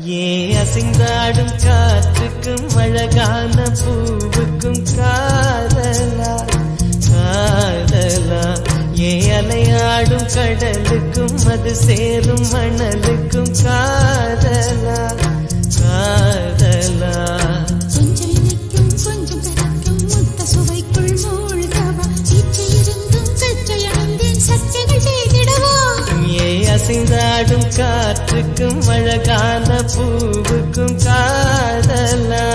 ஏ அசைந்தாடும் காற்றுக்கும் அழகான பூவுக்கும் காதலா காதலா, ஏ அலையாடும் கடலுக்கும் அது சேரும் மணலுக்கும் காதலா காதலா. கொஞ்சம் இனிக்கும் கொஞ்சம் கரைக்கும் முத்த சுவைக்குள் மூழ்கவா, இச்சை இருந்தும் சற்றை அடைந்தேன் சச்சைகள் செய்திடவா. ஏ அசைந்தாடும் காற்றுக்கும் அழகான பூவுக்கும் காதலா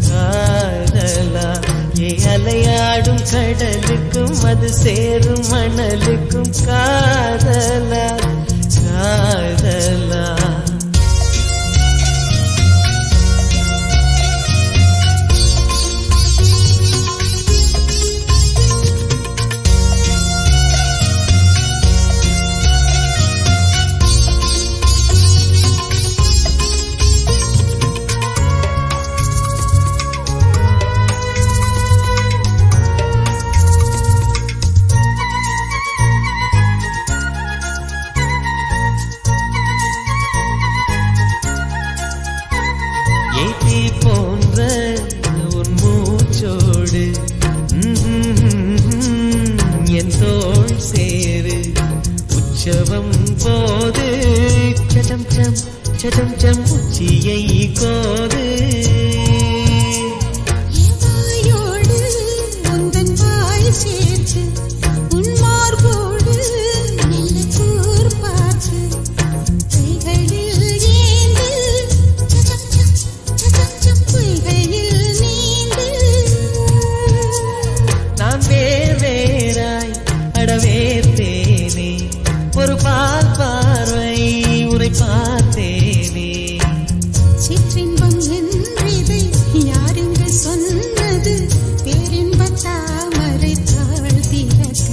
காதலா, ஏ அலையாடும் கடலுக்கும் அது சேரும் மணலுக்கும் காதலா காதலா. ஏத்தி போன்ற உன் மூச்சோடு என் தோள் சேரு உற்சவம் போது சடம் சம் சடம் சம் உச்சியை கோது. வாயோடு உந்தன் வாய் சேர்த்து உன் மார்போடு மெல்ல கூர் பார்த்து கைகளில் ஏந்து பொய்களில் நீந்து. நான் வேறாய் அடவேத்தேனே ஒரு பால் பார்வை உரை பார்த்தேனே. சிற்றின்பம் என்றதை யாருங்க சொன்னது, பேரின்பத் தாமரை தாழ்த்திறக்க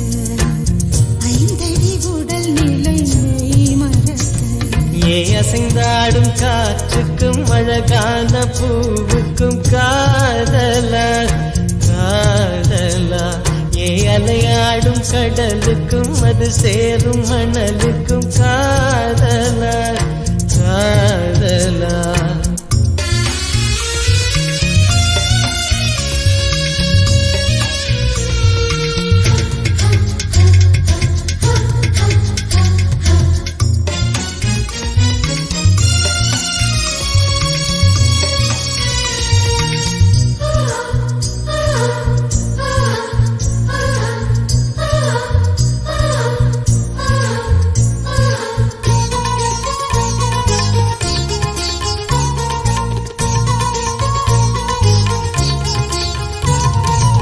ஐந்தடி உடல் நிலை மெய் மறக்க. ஏ அசைந்தாடும் காற்றுக்கும் அழகான பூவுக்கும் காதலா காதலா, ஏ அலையாடும் கடலுக்கும் அது சேரும் மணலுக்கும் காதலா காதலா.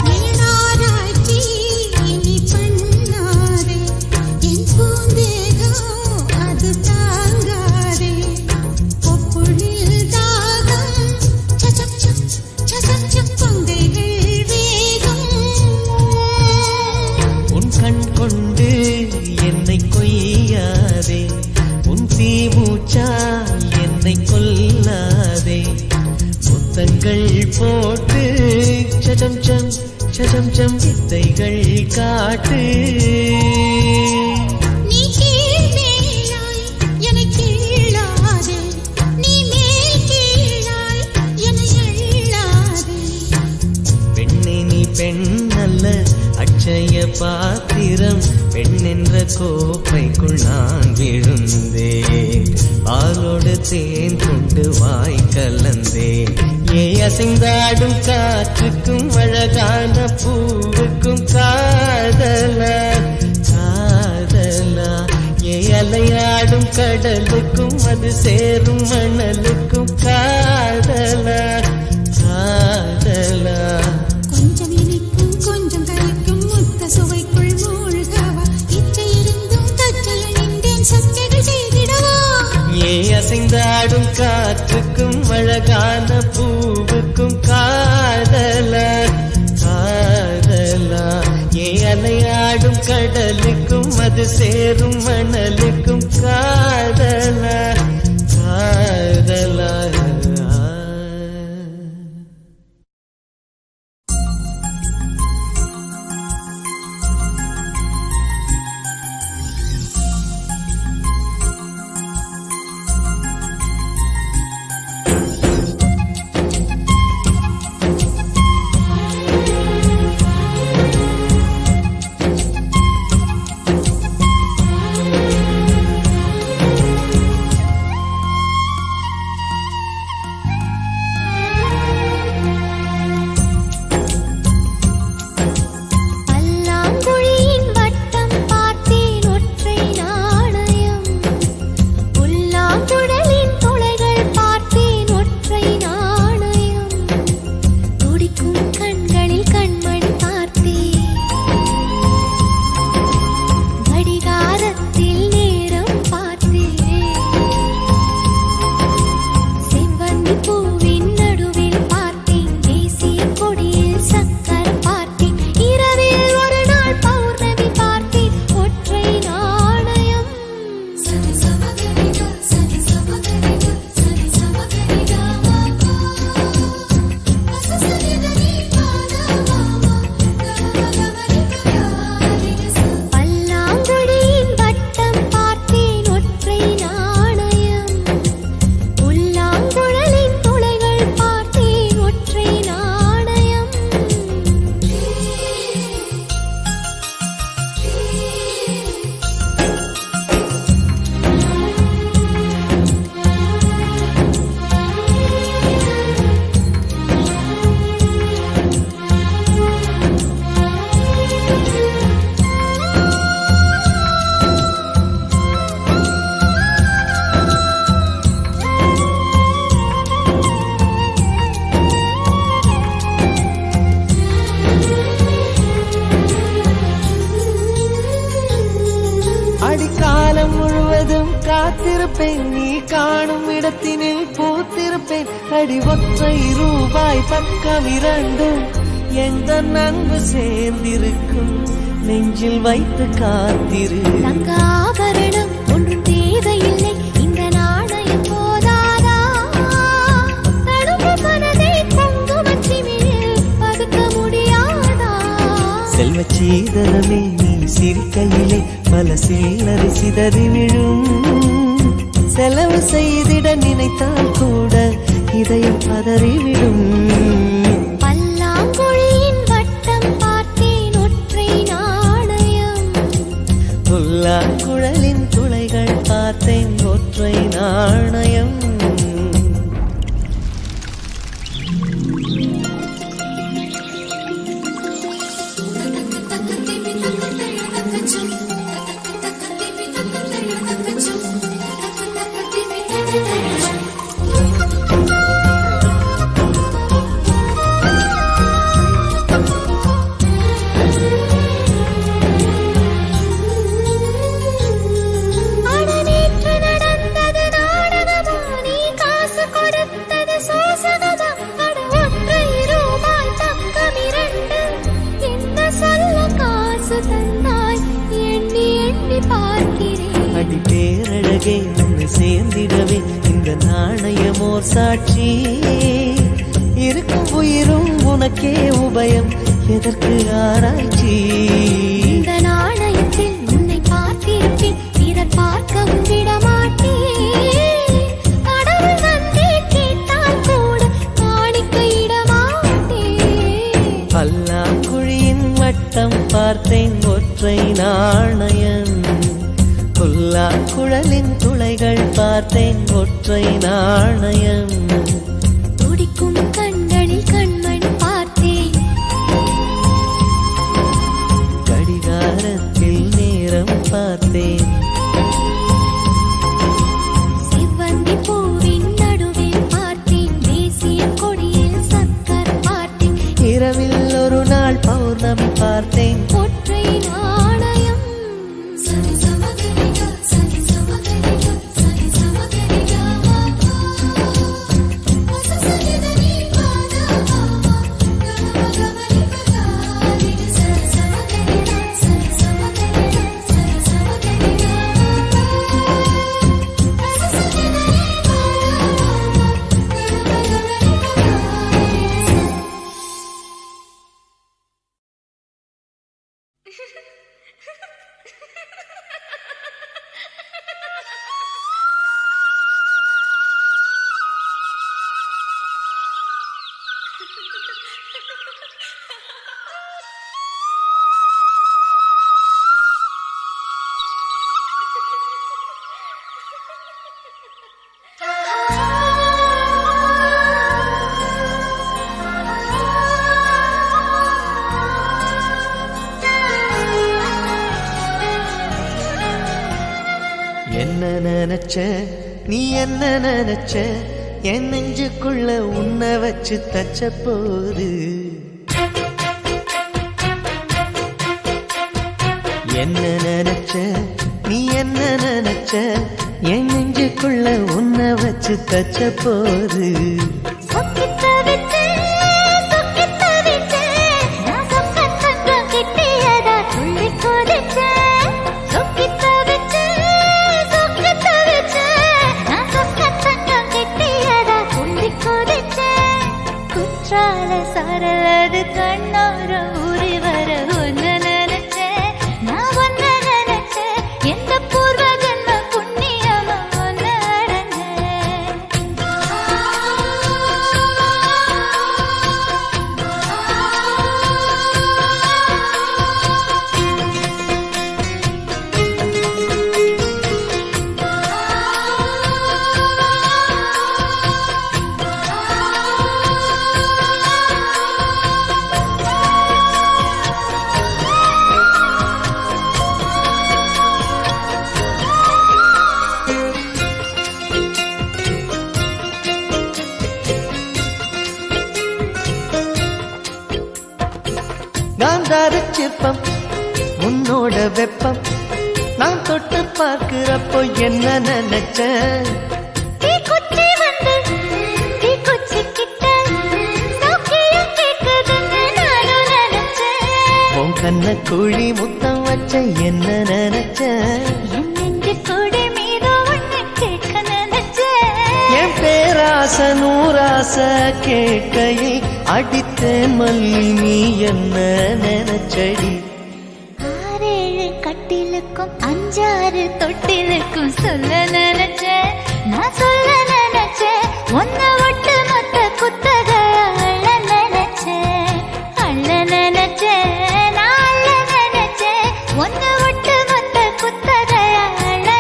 நீனாராய்ச்சி இனி பண்ணாதே, என் பூந்தேகம் அது தாங்காதே. கொப்புளில் தாகம் சச்சம் சச்சம் கொங்கைகள் வேகம். உன் கண் கொண்டு என்னை கொய்யாதே, உன் தீமூச்சால் என்னை கொல்லாதே. முத்தங்கள் போட்டு சடம் சம் சடம் சம் வித்தைகள் காட்டு. நீ கீழ் மேலாய் என்னை கீழாதே, நீ மேல் கீழாய் என்னை அள்ளாதே. பெண்ணே நீ பெண் அல்ல அட்சய பாத்திரம், பெண் என்ற கோப்பைக்குள் நான் விழுந்தேன், பாலோடு தேன் கொண்டு வாய் கலந்தேன். ஏ அசைந்தாடும் காற்றுக்கும் அழகான பூவுக்கும் காதலா காதலா, ஏ அலையாடும் கடலுக்கும் அது சேரும் மணலுக்கும் காதலா காதலா. கொஞ்சம் இனிக்கும் கொஞ்சம் கரைக்கும் முத்த சுவைக்குள் மூழ்கவா, இச்சை இருந்தும் கற்றை அணிந்தேன் சச்சைகள் செய்திடவா. ஏ அசைந்தாடும் காற்றுக்கும் அழகான பூவுக்கும் காதலா காதலா, ஏ அலையாடும் கடலுக்கும் அது சேரும் மணலுக்கும் காதலா காதலா. அடிக்காலம் முழுவதும் காத்திருப்பேன், நீ காணும் இடத்தினில் பூத்திருப்பேன். அடி ஒற்றை ரூபாய் பக்கம் இரண்டும் எந்த அன்பு சேர்ந்திருக்கும், நெஞ்சில் வைத்து காத்திரு. ஆபரணம் ஒன்றும் தேவையில்லை, இந்த நாணயம் போதாதா? தடுப்பு மனதை குங்குமச்சிமிழில் பதுக்க முடியாதா? செல்வச் சீதனமே நீ சிரிக்கையிலே பல சில்லறை சிதறி விழும். செலவு செய்திட நினைத்தால் கூட இதயம் பதறிவிடும். பல்லாங்குழியின் வட்டம் பார்த்தேன் ஒற்றை நாணயம், புல்லாங்குழலின் துளைகள் பார்த்தேன் ஒற்றை நாணயம். அடி பேரழகே உன்னை சேர்ந்திடவே இந்த நாணயமோர் சாட்சி. இருக்கும் உயிரும் உனக்கே உபயம், எதற்கு ஆராய்ச்சி? இந்த நாணயத்தில் உன்னை பார்த்திருப்பேன், பிறர் பார்க்கவும் விடமாட்டேன். கடவுள் வந்தே கேட்டால் கூட காணிக்கையிடமாட்டேன். பல்லாங்குழியின் வட்டம் பார்த்தேன் ஒற்றை நாணயம், புல்லாங்குழலின் துளைகள் பார்த்தேன் ஒற்றை நாணயம். துடிக்கும் கண்களில் கண்மணி பார்த்தேன், கடிகாரத்தில் நேரம் பார்த்தேன். செவ்வந்தி பூவின் நடுவில் பார்த்தேன், தேசிய கொடியில் சக்கர் பார்த்தேன். இரவில் ஒரு நாள் பௌர்ணமி பார்த்தேன் ஒற்றை நாணயம். என்ன நினைச்ச நீ என்ன நினைச்ச, என் நெஞ்சுக்குள்ள உன்னை வச்சு தச்ச போது. என்ன நினைச்ச நீ என்ன நினைச்ச, என் நெஞ்சுக்குள்ள உன்னை வச்சு தச்ச போது. சரலது கண்ணோர ஊறி வர ஒன்னு நினைச்ச, நான் ஒன்னு நினைச்ச, எந்த பூர்வ ஜன்ம புண்ணியமா ஒன்னு அடைஞ்ச. காந்தார சிற்பம் உன்னோட வெப்பம் நான் தொட்டு பார்க்கிறப்போ என்ன நினைச்ச தீக்குச்சி வந்து தீக்குச்சி கிட்ட சௌக்கியம் கேட்குதுன்னு நானும் நினைச்சேன். உன் கண்ண குழி முத்தம் வச்ச என்ன நினைச்ச என் நெஞ்சு கூடி மீது ஒண்ணு கேட்க நினைச்சேன். என் பேராச நூறாச கேட்கையில் அடித்தேன் மல்லி நீ என்ன நினைச்சடி 6-7 கட்டிலுக்கும் 5-6 தொட்டிலுக்கும் சொல்ல நினைச்சேன். நான் சொல்ல நினைச்சேன். ஒன்ன ஒட்டு மொத்த குத்தக அள்ள நினைச்சேன். அள்ள நினைச்சேன். நான் அள்ள நினைச்சேன். ஒன்ன ஒட்டு மொத்த குத்தக அள்ள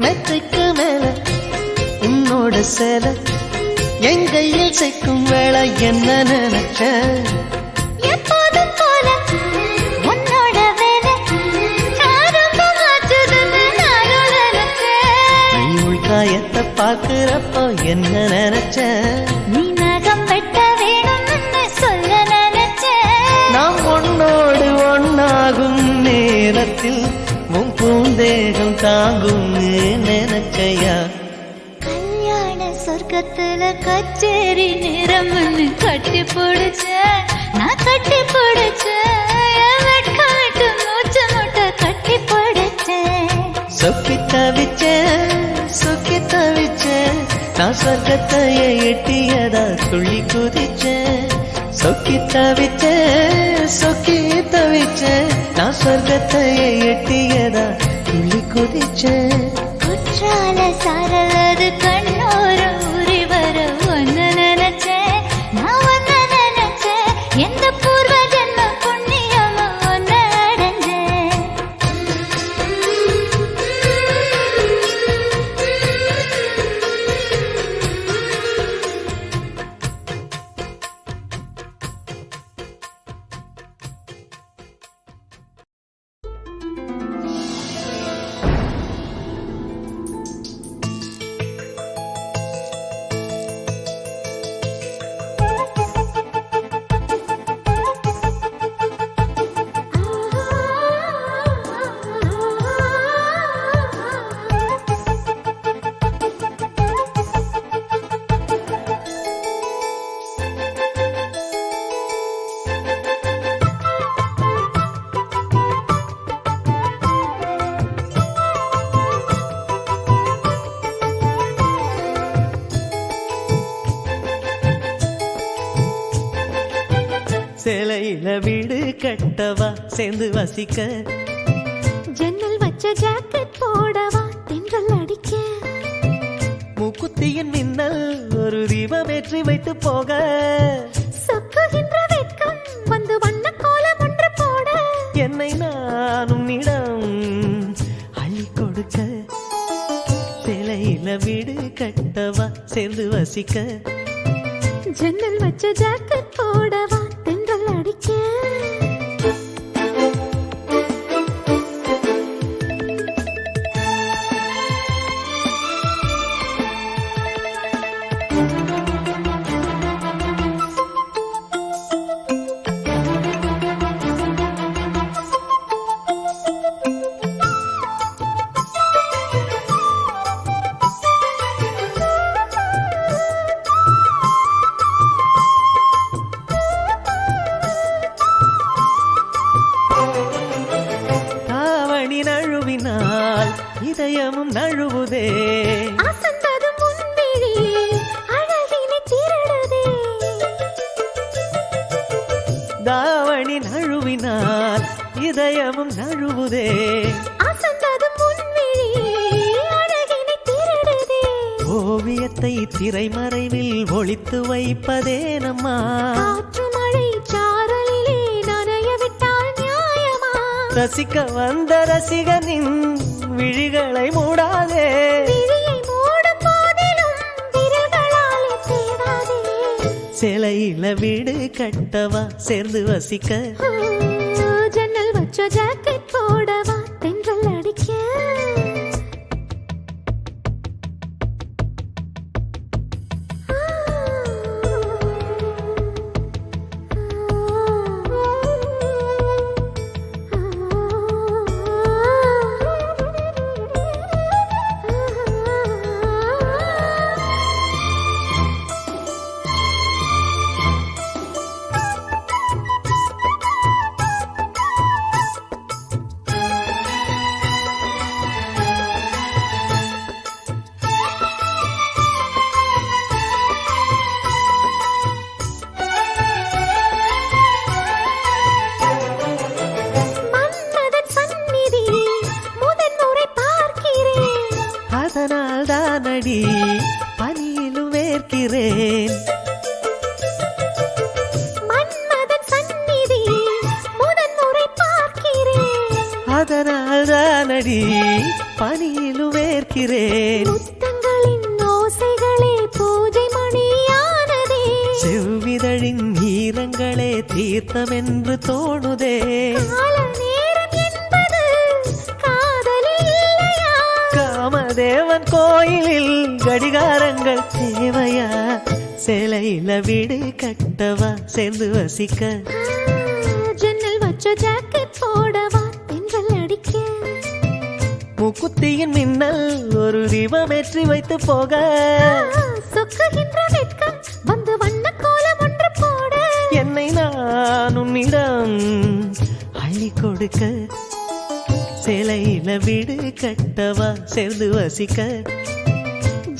மெத்தைக்கு மேல உன்னோட சேல என் கையில் சேர்க்கும் வேளை என்ன நினைச்ச எப்போதும் போல உன்னோட வேலை ஆரம்பமாச்சுதுன்னு நானும் நினைச்சேன். நீ உள்காயத்தை பார்க்கிறப்போ என்ன நினைச்ச நீ நகம் வெட்ட வேணும்னு சொல்ல நினைச்சேன். நாம் ஒன்னோடு ஒன்னாகும் நேரத்தில் உன் பூந்தேகம் தாங்கும் நினைச்சையா கல்யாண சொர்க்கத்துல கச்சேரி நிறம்னு கட்டி பிடிச்சேன். நான் கட்டி பிடிச்சேன். வெட்காட்டு மூச்சு முட்டை கட்டி பிடிச்சேன். சொக்கி தவிச்சேன் சொக்கி தவிச்சேன் நான் சொர்க்கத்தையே எட்டியதா துள்ளி குதிச்சேன் சொக்கி தவிச்சேன் சொக்கி தவிச்சேன் நான் சொர்க்கத்தையே எட்டியதா துள்ளி குதிச்சேன் குற்றால சாரலது கண்ணோர ஊறி வர ஒன்னு நினைச்சேன். நான் ஒன்னு நினைச்சேன். எந்த பூர்வ ஜென்ம புண்ணியமா ஒன்னு அடைஞ்சேன். சேலையில வீடு கட்டவா சேர்ந்து வசிக்க ஜன்னல் வச்ச ஜாக்கெட் போடவா தென்றல் அடிக்க மூக்குத்தியின் மின்னல் ஒரு தீபமேற்றி வைத்து போக சொக்குகின்ற வெட்கம் வந்து வண்ண கோலம் ஒன்று போட என்னை நான் உன்னிடம் அள்ளி கொடுக்க சேலையில வீடு கட்டவா சேர்ந்து வசிக்க ஜன்னல் வச்ச ஜாக்கெட் போடவா தென்றல் அடிக்க இதயமும் நழுவுதே அசந்ததும் முன்விழி அழகினை திருடுதே தாவணி நழுவினால் இதயமும் நழுவுதே அசந்ததும் முன்விழி அழகினை திருடுதே ஓவியத்தை திரைமறைவில் ஒளித்து வைப்பதே நம்மா காற்று மழை சாரலிலே நனைய விட்டால் நியாயமா ரசிக்க வந்த ரசிகனின் விழிகளை மூடாதே. விழியை மூடும் போதிலும் விரல்களாலே தேடாதே. சிலையில வீடு கட்டவா சேர்ந்து வசிக்க. ஜன்னல் வச்ச ஜாக்கெட் போடவா தென்றல் அடிக்க. அதனால் தானடி பனியிலும் வேர்க்கிறேன். மன்மதன் சந்நிதி முதன் முறை பார்க்கிறேன். அதனால் தானடி பனியிலும் வேர்க்கிறேன். முத்தங்களின் ஓசைகளே பூஜை மணியானதே. செவ்விதழின் ஈரங்களே தீர்த்தம் என்று தோணுதே. தேவன் கோயிலில் கடிகாரங்கள் தேவையா? சேலையில வீடு கட்டவா சேர்ந்து வசிக்க. ஜன்னல் வச்ச ஜாக்கெட் போடவா தென்றல் அடிக்க. முக்குத்தியின் மின்னல் ஒரு தீபம் ஏற்றி வைத்து போக. சொக்குகின்ற வெட்கம் வந்து வண்ண கோலம் ஒன்று போட. என்னை நான் உன்னிடம் அள்ளி கொடுக்க. சேலையில வீடு கட்டவா சேர்ந்து வசிக்க.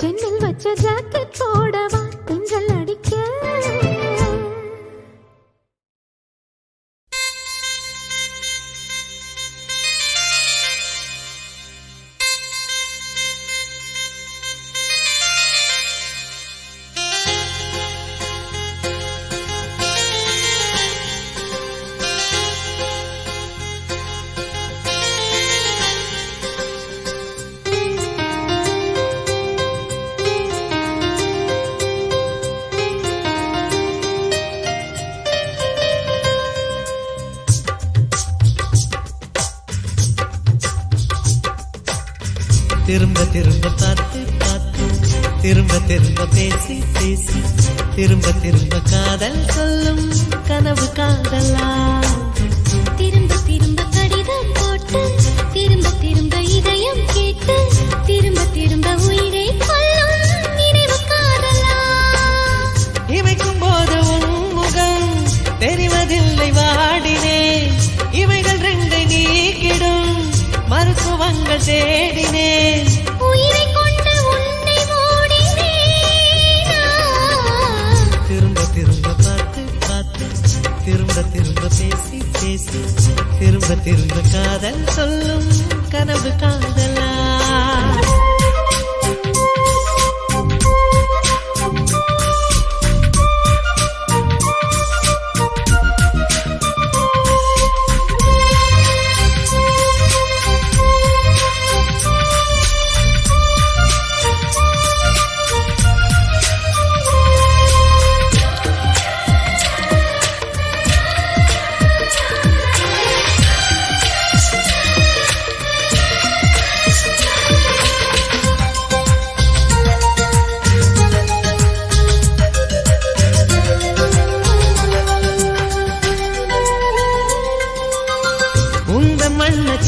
ஜன்னல் வச்ச ஜாக்கெட் போடவா தென்றல் அடிக்க. திரும்ப திரும்ப பார்த்து பார்த்து திரும்ப திரும்ப பேசி பேசி திரும்ப திரும்ப காதல் சொல்லும் கனவு காதலா. திரும்ப திரும்ப கடிதம் போட்டு திரும்ப திரும்ப இதயம் கேட்டு திரும்ப திரும்ப உயிரை கொல்லும் நினைவு காதலா. இமைக்கும் போது உன் முகம் தெரிவதில்லை வாடினேன். இவைகள் ரெண்டை நீக்கிடும் மருத்துவங்கள் தேடினேன். உயிரை கொண்டு உன்னை மூடினேன். திரும்ப திரும்ப பார்த்து பார்த்து திரும்ப திரும்ப பேசி பேசி திரும்ப திரும்ப காதல் சொல்லும் கனவு காதலா.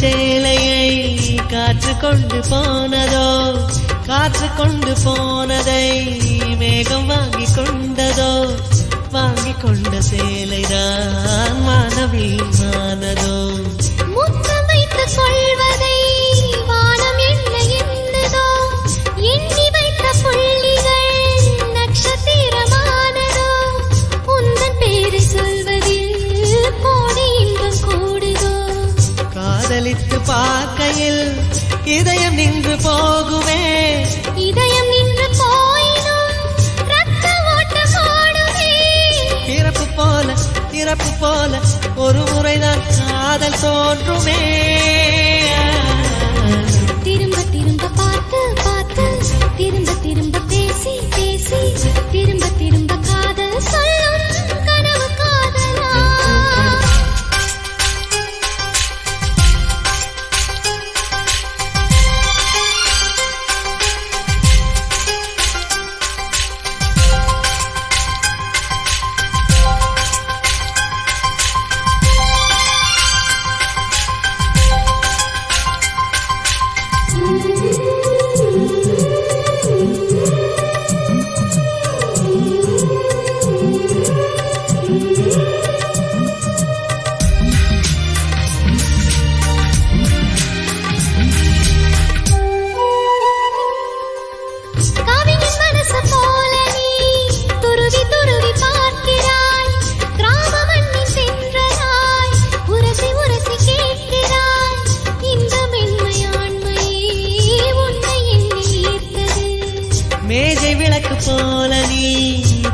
சேலையை காற்று கொண்டு போனதோ, காற்று கொண்டு போனதை மேகம் வாங்கி கொண்டதோ, வாங்கி கொண்ட சேலைதான் மானவீமானதோ. முத்தம் வைத்துக் கொள்வதை வானம் என்ன எண்ணுதோ, எண்ணி வைத்த புள்ளிகள் நட்சத்திரமானதோ. உந்தன் பேரை சொல்வதில் கோடி இன்பம் கூடுதோ. காதலித்து பார்க்கையில் இதயம் நின்று போகுமே, இதயம் நின்று போயினும் ரத்த ஓட்டம் ஓடுமே. பிறப்பு போல ஒரு முறைதான் காதல் தோன்றுமே. திரும்ப திரும்ப பார்த்து பார்த்து திரும்ப திரும்ப பேசி பேசி திரும்ப திரும்ப காதல் சொல்லும் கனவு காதலா காவியின் மனசு போல நீ துருவி துருவி பார்க்கிறாய் கிராம மண்ணின் சென்றதாய் உரசி உரசி கேட்கிறாய் இந்த மென்மையாண்மையே உன்னை எண்ணி ஈர்த்தது மேஜை விளக்கு போல நீ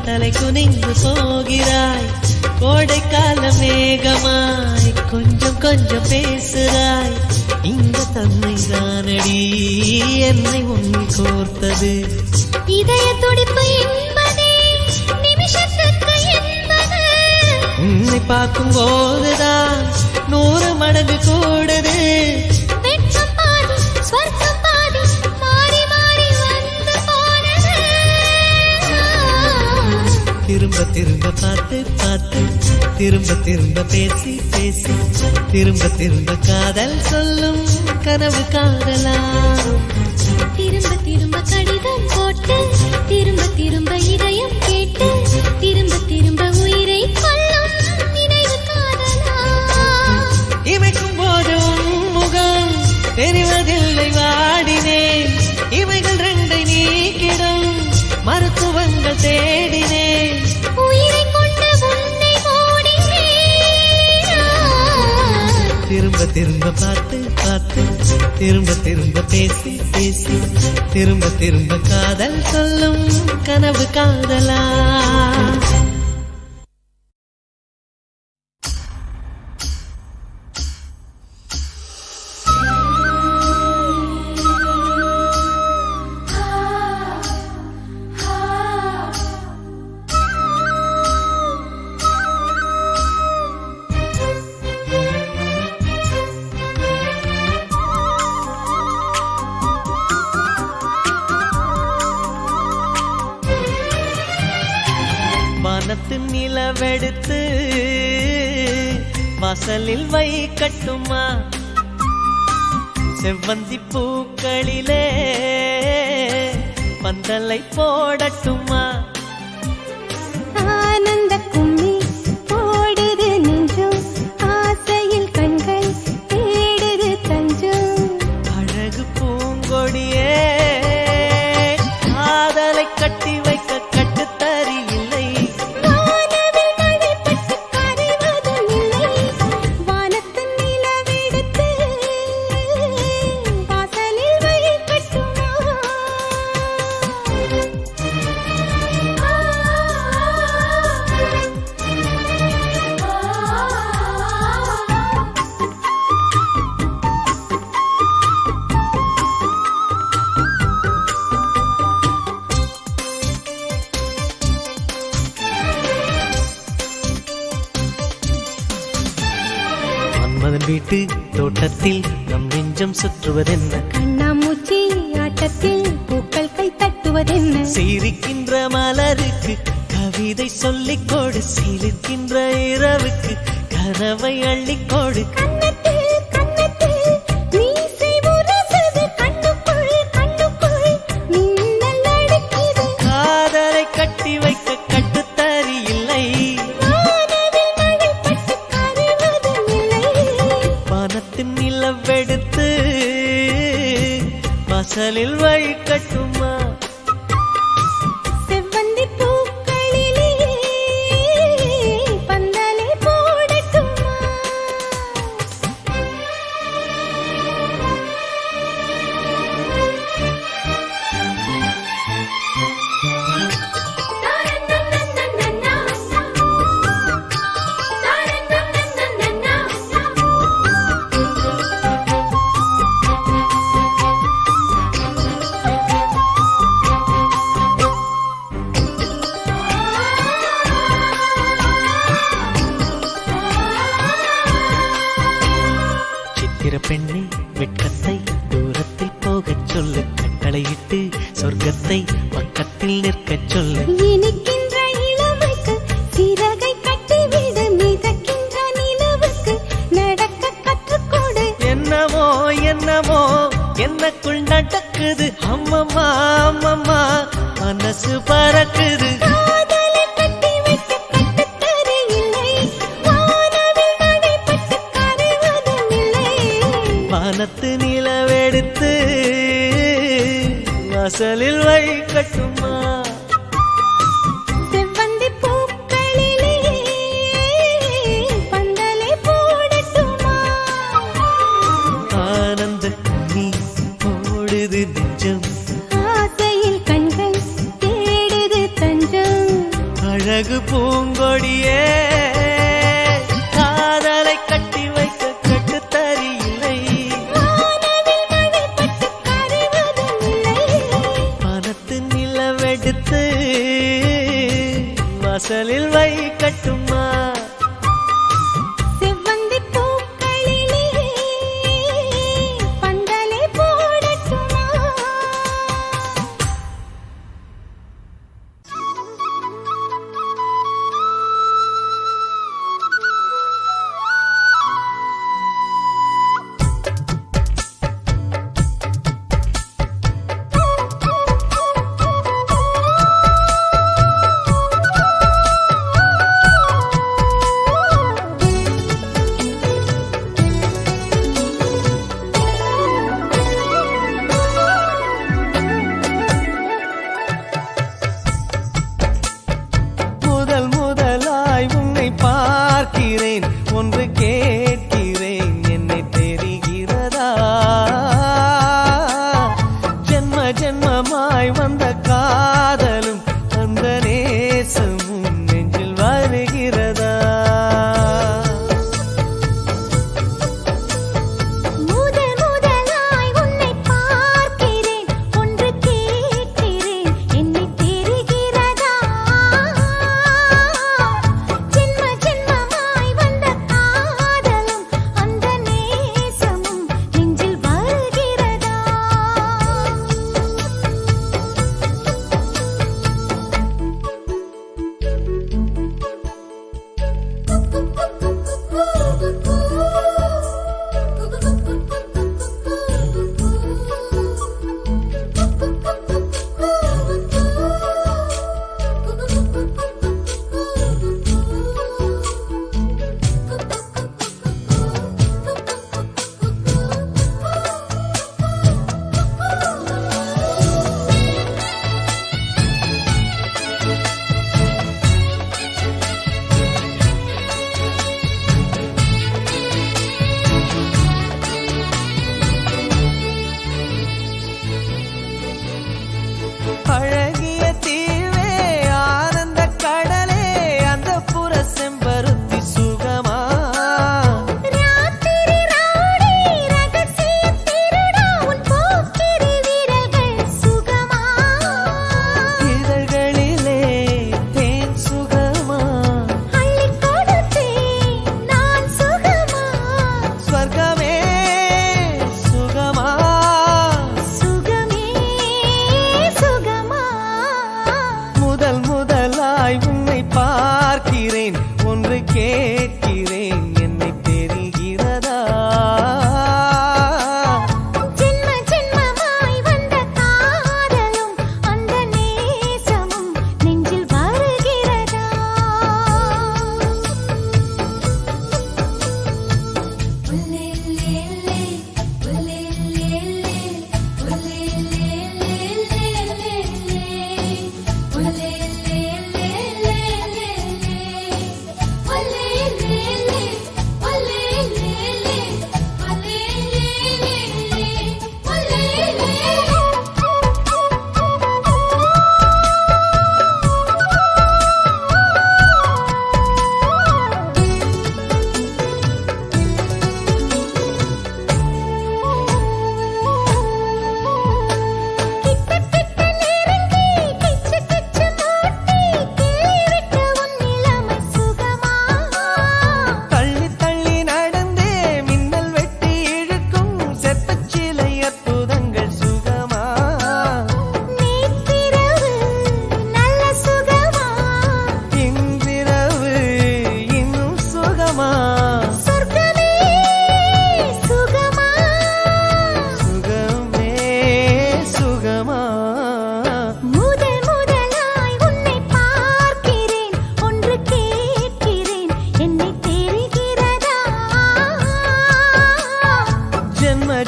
தலை குனிந்து போகிறாய் கோடைக்கால மேகமாய் கொஞ்சம் கொஞ்சம் பேசுகிறாய் இந்த தன்மை தானடி என்னை உன்னில் கோர்த்தது இதய துடிப்பு என்பதே நிமிஷத்துக்கு என்பது உன்னை பார்க்கும் போதுதான் 100 மடங்கு கூடுது வெட்கம் பாதி ஸ்வர்க்கம் பாதி மாறி மாறி வந்து போனது திரும்ப திரும்ப பார்த்து பார்த்து திரும்ப திரும்ப பேசி பேசி திரும்ப திரும்ப காதல் சொல்லும் கனவு காதலா திரும்ப திரும்ப கடிதம் போட்டு திரும்ப திரும்ப இதயம் கேட்டு திரும்ப திரும்ப உயிரை கொல்லும் நினைவு காதலா இமைக்கும் போது உன் முகம் தெரிவதில்லை வாடினேன் இவைகள் ரெண்டை நீக்கிடும் மருத்துவங்கள் தேடினேன் உயிரை கொண்டு உன்னை ஓடினேன் திரும்ப திரும்ப பார்த்து பார்த்து திரும்ப திரும்ப பேசி பேசி திரும்ப திரும்ப காதல் சொல்லும் கனவு காதலா வானத்து நிலவெடுத்து வாசலில் வைக்கட்டுமா செவ்வந்தி பூக்களிலே பந்தலை போடட்டுமா ஆனந்த கும்மி போடுது நெஞ்சம் ஆசையில் கண்கள் தேடுது தஞ்சம் அழகு பூங்கொடியே காதலை கட்டி வைக்க கட்டுத்தறி இல்லை வானவில் மழை பட்டு கரைவதும் இல்லை வானத்து நிலவெடுத்து வாசலில் வைக்கட்டுமா மன்மதன் வீட்டு தோட்டத்தில் நம் நெஞ்சம் சுற்றுவதென்ன கண்ணாமூச்சி ஆட்டத்தில் பூக்கள் கை தட்டுவதென்ன சிரிக்கின்ற மலருக்கு கவிதை சொல்லிக் கொடு சிரிக்கின்ற இரவுக்கு கனவை அள்ளிக்கொடு கண்ணத்தில் கண்ணத்தில் மீசை உரசுது கண்ணுக்குள் கண்ணுக்குள் மின்னல் அடிக்குது காதலை கட்டி வைக்க கட்டுத்தறி இல்லை வானவில் மழை பட்டு கரைவதும் இல்லை வானத்தின் நிலவெடுத்து வாசலில் வைக்கட்டுமா செவ்வந்தி பூக்களிலே பந்தலை போடட்டுமா சித்திர பெண்ணே வெட்கத்தை தூரத்தில் போகச் சொல்லு, கட்டளையிட்டு சொர்க்கத்தை பக்கத்தில் நிற்கச் சொல்லு. இனிக்கின்ற இளமைக்கு சிறகை கட்டிவிடு, மிதக்கின்ற நிலவுக்கு நடக்க கற்றுக்கொடு. என்னமோ என்னமோ என்னக்குள் நடக்குது, அம்மம்மா அம்மம்மா மனசு பறக்குது. காதலை கட்டி வைக்க கட்டுத்தரையில்லை, வானவில் நடைபெற்று கரைவதும் இல்லை. வானத்து நிலவெடுத்து வாசலில் வைக்கட்டுமா? செவ்வந்தி பூக்களிலே பந்தலை போடட்டுமா? ஆனந்த கண்ணீர் ஓடுது நெஞ்சம், ஆசையில் கண்கள் தேடுது தஞ்சம். அழகு பூங்கொடியே காதலை கட்டி வைக்க கட்டுத்தறியில்லை. வானவில் நடைபெற்று கரைவதும் இல்லை. வானத்து நிலவெடுத்து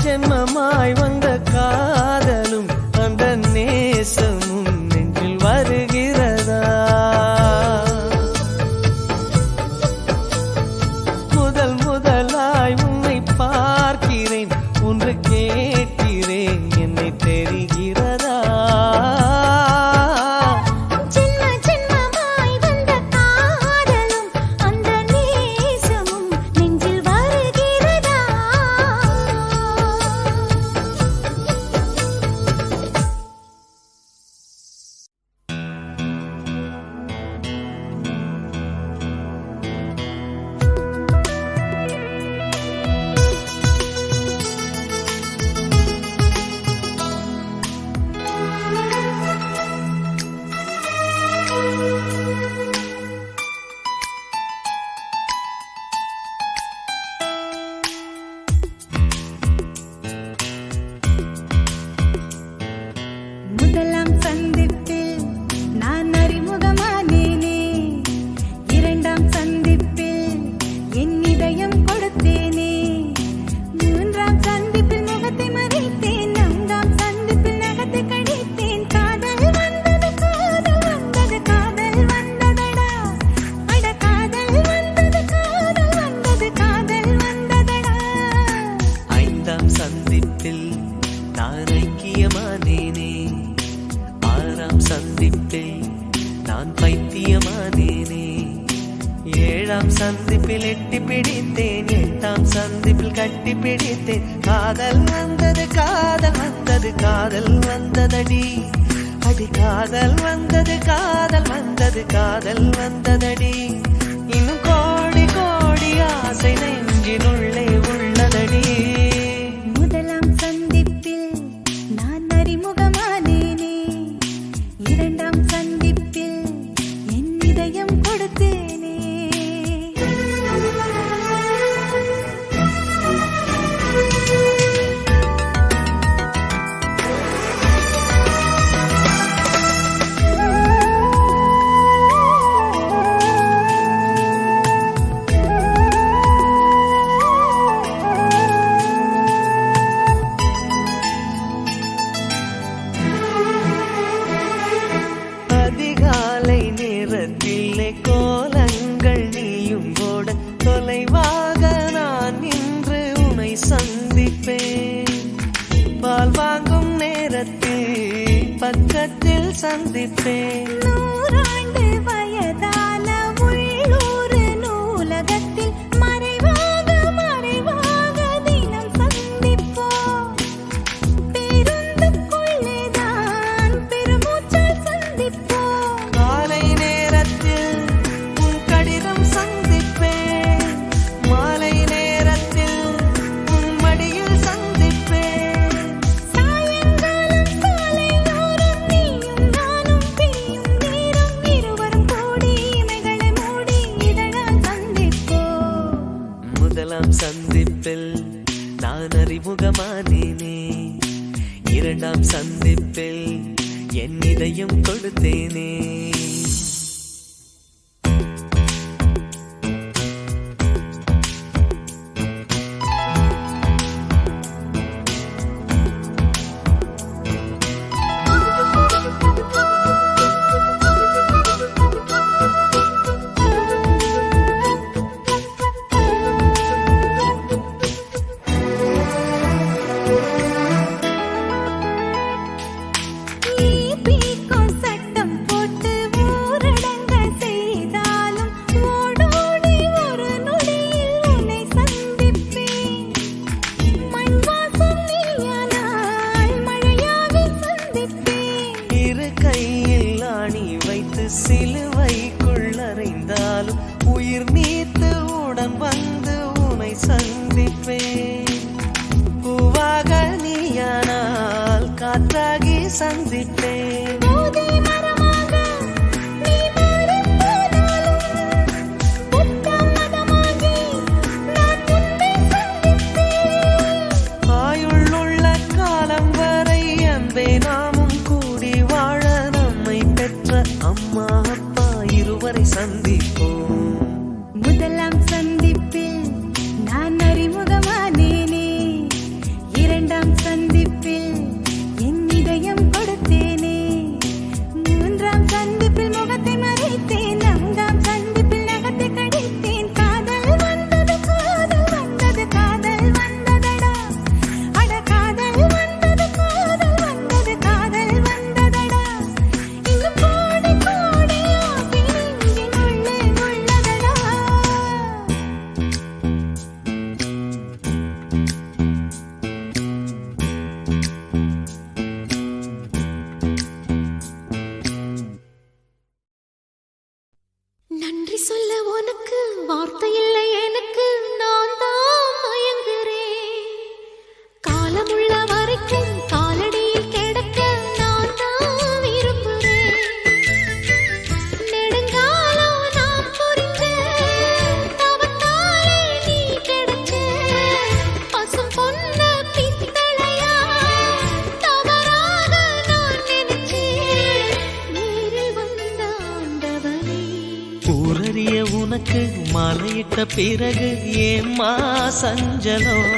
ஜென்மமாய் வந்த காதலும் அந்த நேசமும் நெஞ்சில் வருகிறதா? முதல் முதலாய் உன்னை பார்க்கிறேன், ஒன்று கேட்கிறேன், என்னை தெரிகிறதா? முதலாம் சந்திப்பில் நான் அறிமுகமானேனே, இரண்டாம் சந்திப்பில் என் இதயம் கொடுத்தேனே, மூன்றாம் சந்திப்பில் முகத்தை மறைத்தேன், நான்காம் சந்திப்பில் நகத்தை கடித்தேன். காதல் வந்தது காதல் வந்தது காதல் வந்ததடா, அட காதல் வந்தது காதல் வந்தது காதல் வந்ததடா. ஐந்தாம் சந்திப்பில் நான் ஐக்கியமானேனே, ஆறாம் சந்திப்பில் நான் பைத்தியமானேனே, ஏழாம் சந்திப்பில் எட்டி பிடித்தேன், எட்டாம் சந்திப்பில் கட்டி பிடித்தேன். காதல் வந்தது காதல் வந்தது காதல் வந்ததடி, அடி காதல் வந்தது காதல் வந்தது காதல் வந்ததடி. இன்னும் கோடி கோடி ஆசை நெஞ்சினுள்ளே உள்ளதடி. முதலாம் சந்திப்பில் நான் அறிமுகமானேனே, இரண்டாம் சந்திப்பில் என் இதயம் கொடுத்தேனே. அதிகாலை நேரத்திலே கோலங்கள் நீயும் போட, தொலைவாக நான் நின்று உன்னை சந்திப்பேன். பால் வாங்கும் நேரத்தில் பக்கத்தில் சந்திப்பேன். நூறாண்டு வயதான உள்ளூர் நூலகத்தில் மறைவாக மறைவாக தினம் சந்திப்போம். பேருந்துக்குள்ளேதான் பெருமூச்சால் சந்திப்போம். காலை நேரத்தில் உன் கடிதம் சந்திப்பேன், மாலை நேரத்தில் உன் மடியில் சந்திப்பேன். சாயங்காலம் சாலையோரம் நீயும் நானும் பிரியும் நேரம், இருவரும் கூடி இமைகளை மூடி இதழால் சந்திப்போம். முதலாம் சந்திப்பில் நான் அறிமுகமானேனே, இரண்டாம் சந்திப்பில் என் இதயம் கொடுத்தேனே. ஈபிக்கும் சட்டம் போட்டு ஊரடங்க செய்தாலும் ஓடோடி ஒரு நொடியில் உன்னை சந்திப்பேன். மண் வாசம் நீயானால் மழையாகி சந்திப்பேன். இரு கையில் ஆணி வைத்து சிலுவைக்குள் அறைந்தாலும் உயிர் நீத்து உடன் வந்து உன்னை சந்திப்பேன். பூவாக நீயானால் காற்றாகி சந்திப்பேன். போதை மரமாக நீ மாறிப் போனாலும் புத்த மதமாகி நான் உன்னை சந்திப்பேன். ஆயுள்ளுள்ள காலம் வரை அன்பே நாமும் கூடி வாழ, நம்மை பெற்ற அம்மா அப்பா இருவரை சந்திப்போம். முதலாம் சந்திப்பில் நான் அறிமுகமானேனே, மாலையிட்ட பிறகு ஏம்மா சஞ்சலம்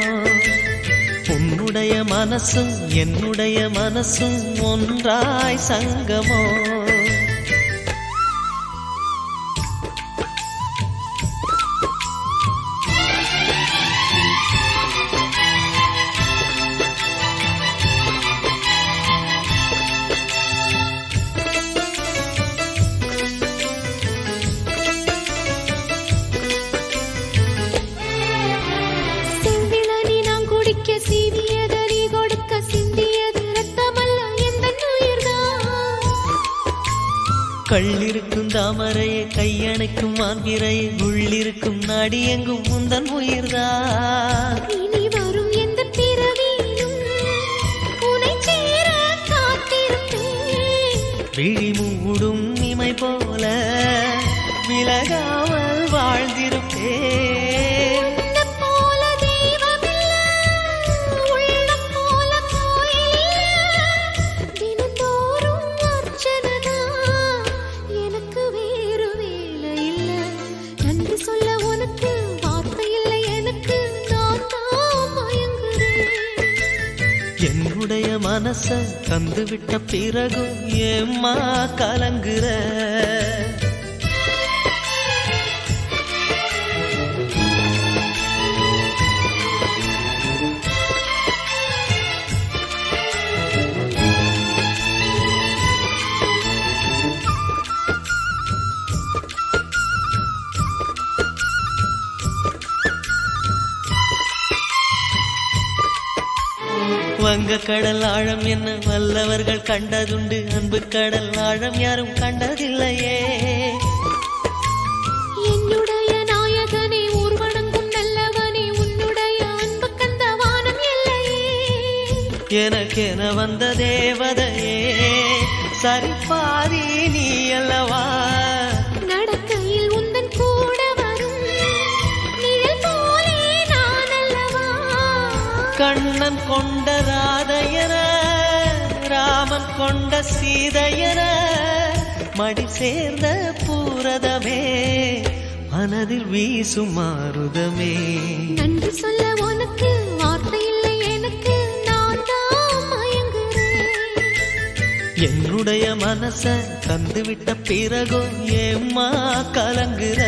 உன்னுடைய மனசும் என்னுடைய மனசும் ஒன்றாய் சங்கமோ கள்ளிருக்கும் தாமரையை கையணைக்கும் மான்பிரையை உள்ளிருக்கும் நாடி எங்கும் முந்தன் உயிர்தான் இனி வரும் எந்த பிறவியிலும் உன்னை சேர காத்திருப்பேன் விழி மூடும் இமை போல விலகாமல் வாழ்ந்திருப்பேன் என்னுடைய மனச தந்து விட்ட பிறகும் ஏம்மா கலங்குற வங்க கடல் ஆழம் என்ன வல்லவர்கள் கண்டதுண்டு அன்பு கடல் ஆழம் யாரும் கண்டதில்லையே என்னுடைய நாயகனே ஊர்வணங்கும் நல்லவனே உன்னுடைய அன்பு கந்த வானம் இல்லையே எனக்கென வந்த தேவதையே சரிபாதி நீ அல்லவா நடக்கையில் உந்தன் கூட வரும் நிழல் போலே நான் அல்லவா கண்ணன் கொண்ட ராதையர ராமன் கொண்ட சீதையர மடி சேர்ந்த பூரதமே மனதில் வீசும் மாருதமே நன்றி சொல்ல உனக்கு வார்த்தை இல்லை எனக்கு நான் தான் மயங்குறேன் என்னுடைய மனச தந்துவிட்ட பிறகும் ஏம்மா கலங்குற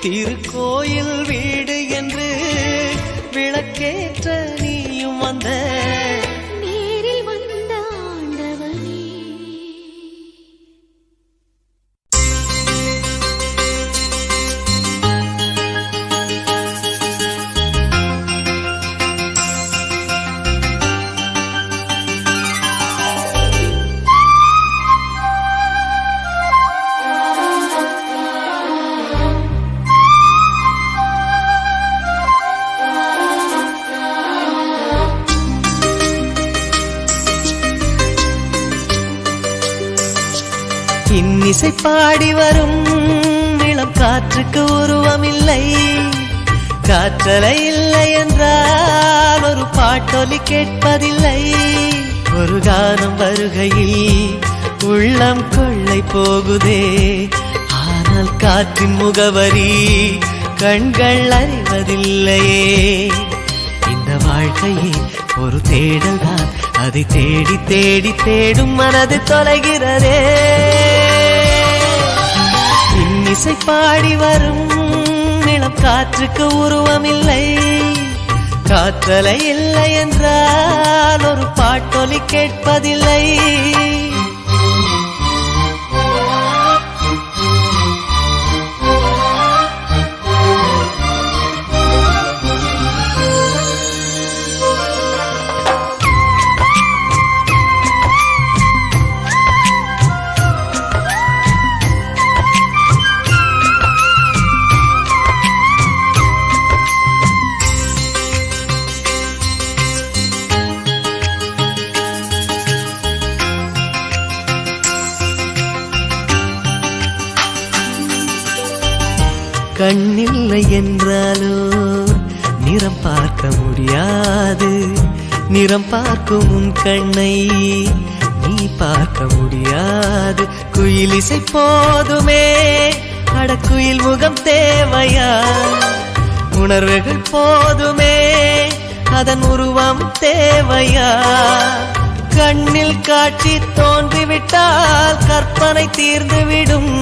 திருக்கோயில் வீடு என்று விளக்கேற்ற நீயும் வந்த நேரில் வந்த ஆண்டவனே இன்னிசை பாடி வரும் இளம் காற்றுக்கு உருவமில்லை காற்றலை இல்லை என்றால் ஒரு பாட்டொலி கேட்பதில்லை ஒரு கானம் வருகையில் உள்ளம் கொள்ளை போகுதே ஆனால் காற்றின் முகவரி கண்கள் அறிவதில்லையே இந்த வாழ்க்கையே ஒரு தேடல் தான் அதை தேடி தேடி தேடும் மனது தொலைகிறதே இன்னிசை பாடி வரும் இளம் காற்றுக்கு உருவமில்லை காற்றலை இல்லை என்றால் ஒரு பாட்டொலி கேட்பதில்லை கண்ணில்லை என்றாலோ நிறம் பார்க்க முடியாது நிறம் பார்க்கும் உன் கண்ணை நீ பார்க்க முடியாது. குயில் இசை போதுமே, அடக்குயில் முகம் தேவையா? உணர்வுகள் போதுமே, அதன் உருவம் தேவையா? கண்ணில் காட்சி தோன்றிவிட்டால் கற்பனை தீர்ந்துவிடும்.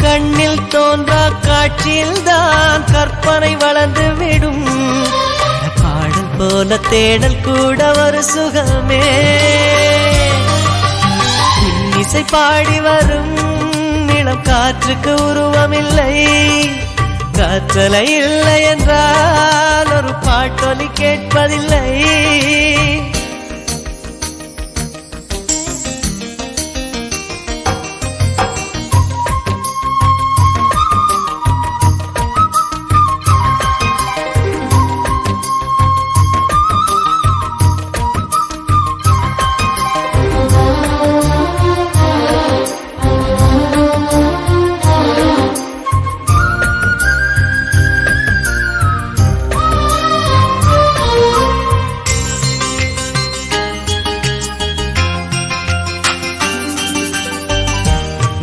கண்ணில் தோன்றா காட்சியில்தான் கற்பனை வளர்ந்துவிடும். பாடல் போல தேடல் கூட ஒரு சுகமே. இசை பாடி வரும் இளம் காற்றுக்கு உருவமில்லை. காற்றலை இல்லை என்றால் ஒரு பாட்டொலி கேட்பதில்லை.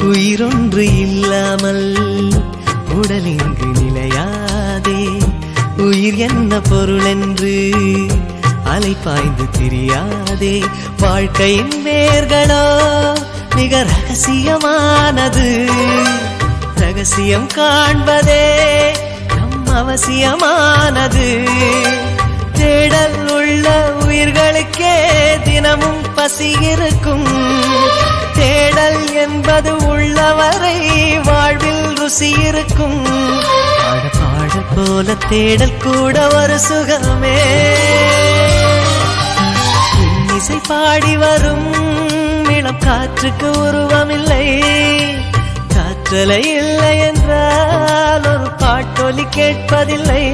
உயிரொன்று இல்லாமல் உடல் இங்கு நிலையாதே. உயிர் என்ன பொருள் என்று அலைப்பாய்ந்து தெரியாதே. வாழ்க்கையின் வேர்களோ மிக ரகசியமானது. ரகசியம் காண்பதே நம் அவசியமானது. தேடல் உள்ள உயிர்களுக்கே தினமும் பசி இருக்கும். தேடல் என்பது உள்ளவரை வாழ்வில் ருசி இருக்கும். பாடல் போல தேடல் கூட ஒரு சுகமே. இசை பாடி வரும் இளம் காற்றுக்கு உருவமில்லை. காற்றலை இல்லை என்றால் ஒரு பாட்டொலி கேட்பதில்லை.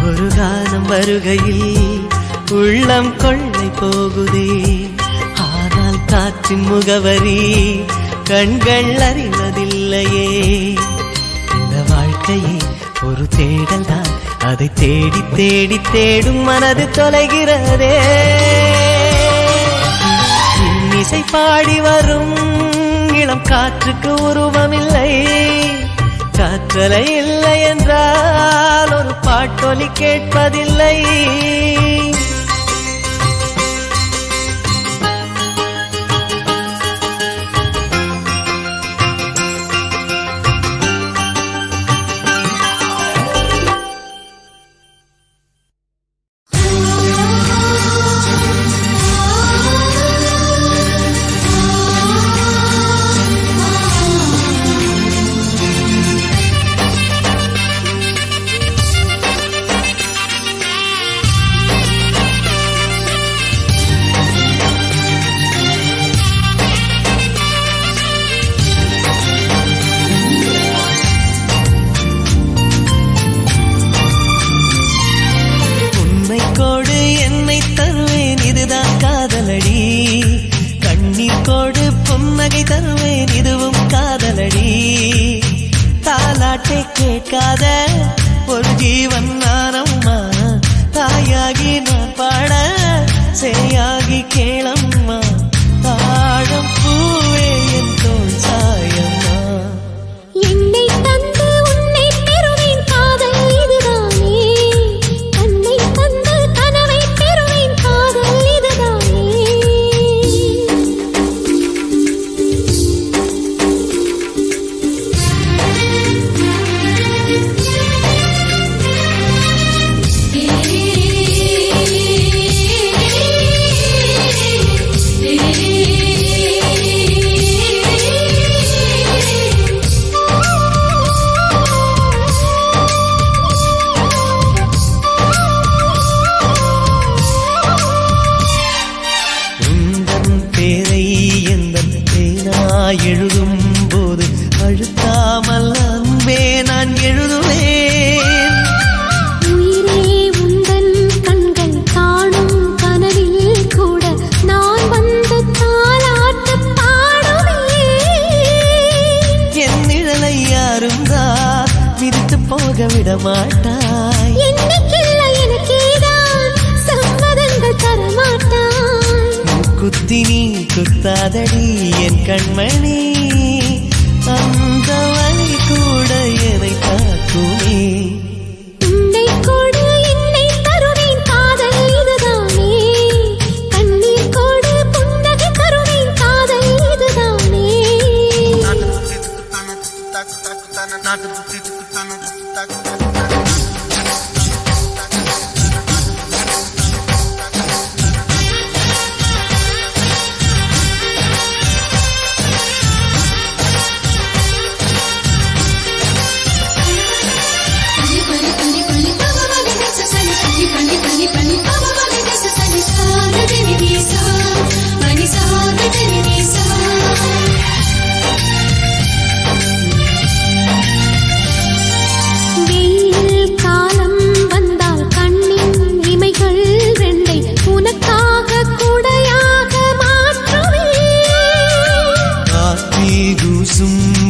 ஒரு காலம் வருகையில் உள்ளம் கொள்ளை போகுதே. ஆனால் காற்றின் முகவரி கண்கள் அறிவதில்லையே. இந்த வாழ்க்கையே ஒரு தேடல் தான். அதை தேடி தேடி தேடும் மனது தொலைகிறதே. இசை பாடி வரும் இளம் காற்றுக்கு உருவமில்லை. காற்றலை இல்லை என்றால் ஒரு பாட்டொலி கேட்பதில்லை. கேட்காத ஒரு ஜீவன் நானம்மா. தாயாகி நான் பாட சேயாகி கேளம்மா. தாழம் பூவே என் தோள் சாயம்மா. என்னை தந்து உன்னை பெறுவேன் காதல் இதுதானே. தன்னை தந்து கனவை பெறுவேன் காதல் இதுதானே. எழுதும் போது அழுத்தாமல் அன்பே நான் எழுதுவேன். உயிரே உந்தன் கண்கள் காணும் கனவில் கூட நான் வந்து தாலாட்டு பாடுவேன். என் நிழலை யாரும் தான் விரித்து போக விட மாட்டாய். என்னைக்கில்லை எனக்கேதான் சம்மதங்கள் குத்தி நீ குத்தாதடி என் கண்மணி அந்த வழி கூட என்னை தாக்குமே உன்னை கொடு என்னை தருவேன் காதல் இதுதானே கண்ணீர் கொடு புன்னகை தருவேன் காதல் இதுதானே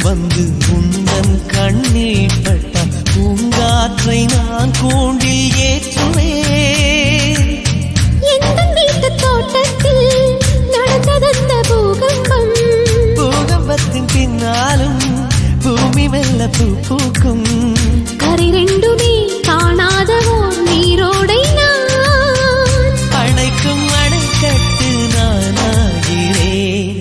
வந்து உந்தன் கண்ணில் பட்ட பூங்காற்றை நான் கூண்டில் ஏற்றுவேன் எந்த வீட்டு தோட்டத்தில் நடந்ததந்த பூகம்பம் பூகம்பத்தின் பின்னாலும் பூமி மெல்ல பூ பூக்கும் கரை ரெண்டுமே காணாதவோ நீரோடை நான் அணைக்கும் அணைக்கட்டு நானாகிறேன்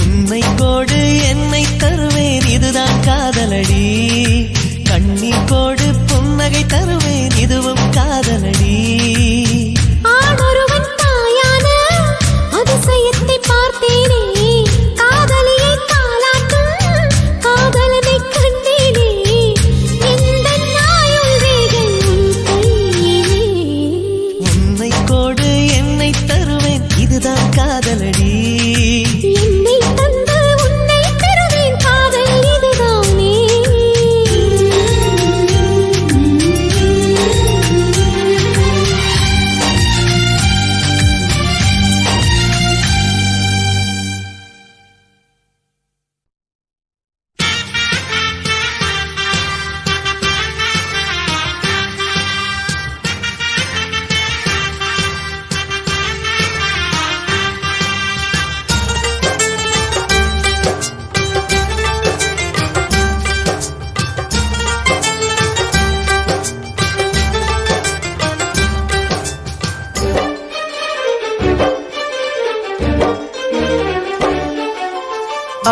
உன்னை கோடு என்னை தருவேன் இதுதான் காதலடி கண்ணீர் கோடு புன்னகை தருவேன் இதுவும் காதலடி ஆணொருவன் தாயான அதிசயத்தை பார்த்தேனே காதலியை தாலாட்டும் காதலனை கண்டேனே எந்த நாயுள் வேகை உன் கையிலே உன்னை கோடு என்னை தருவேன் இதுதான் காதலடி என்னை தந்து உன்னை தருவேன் காதல் இதுதானே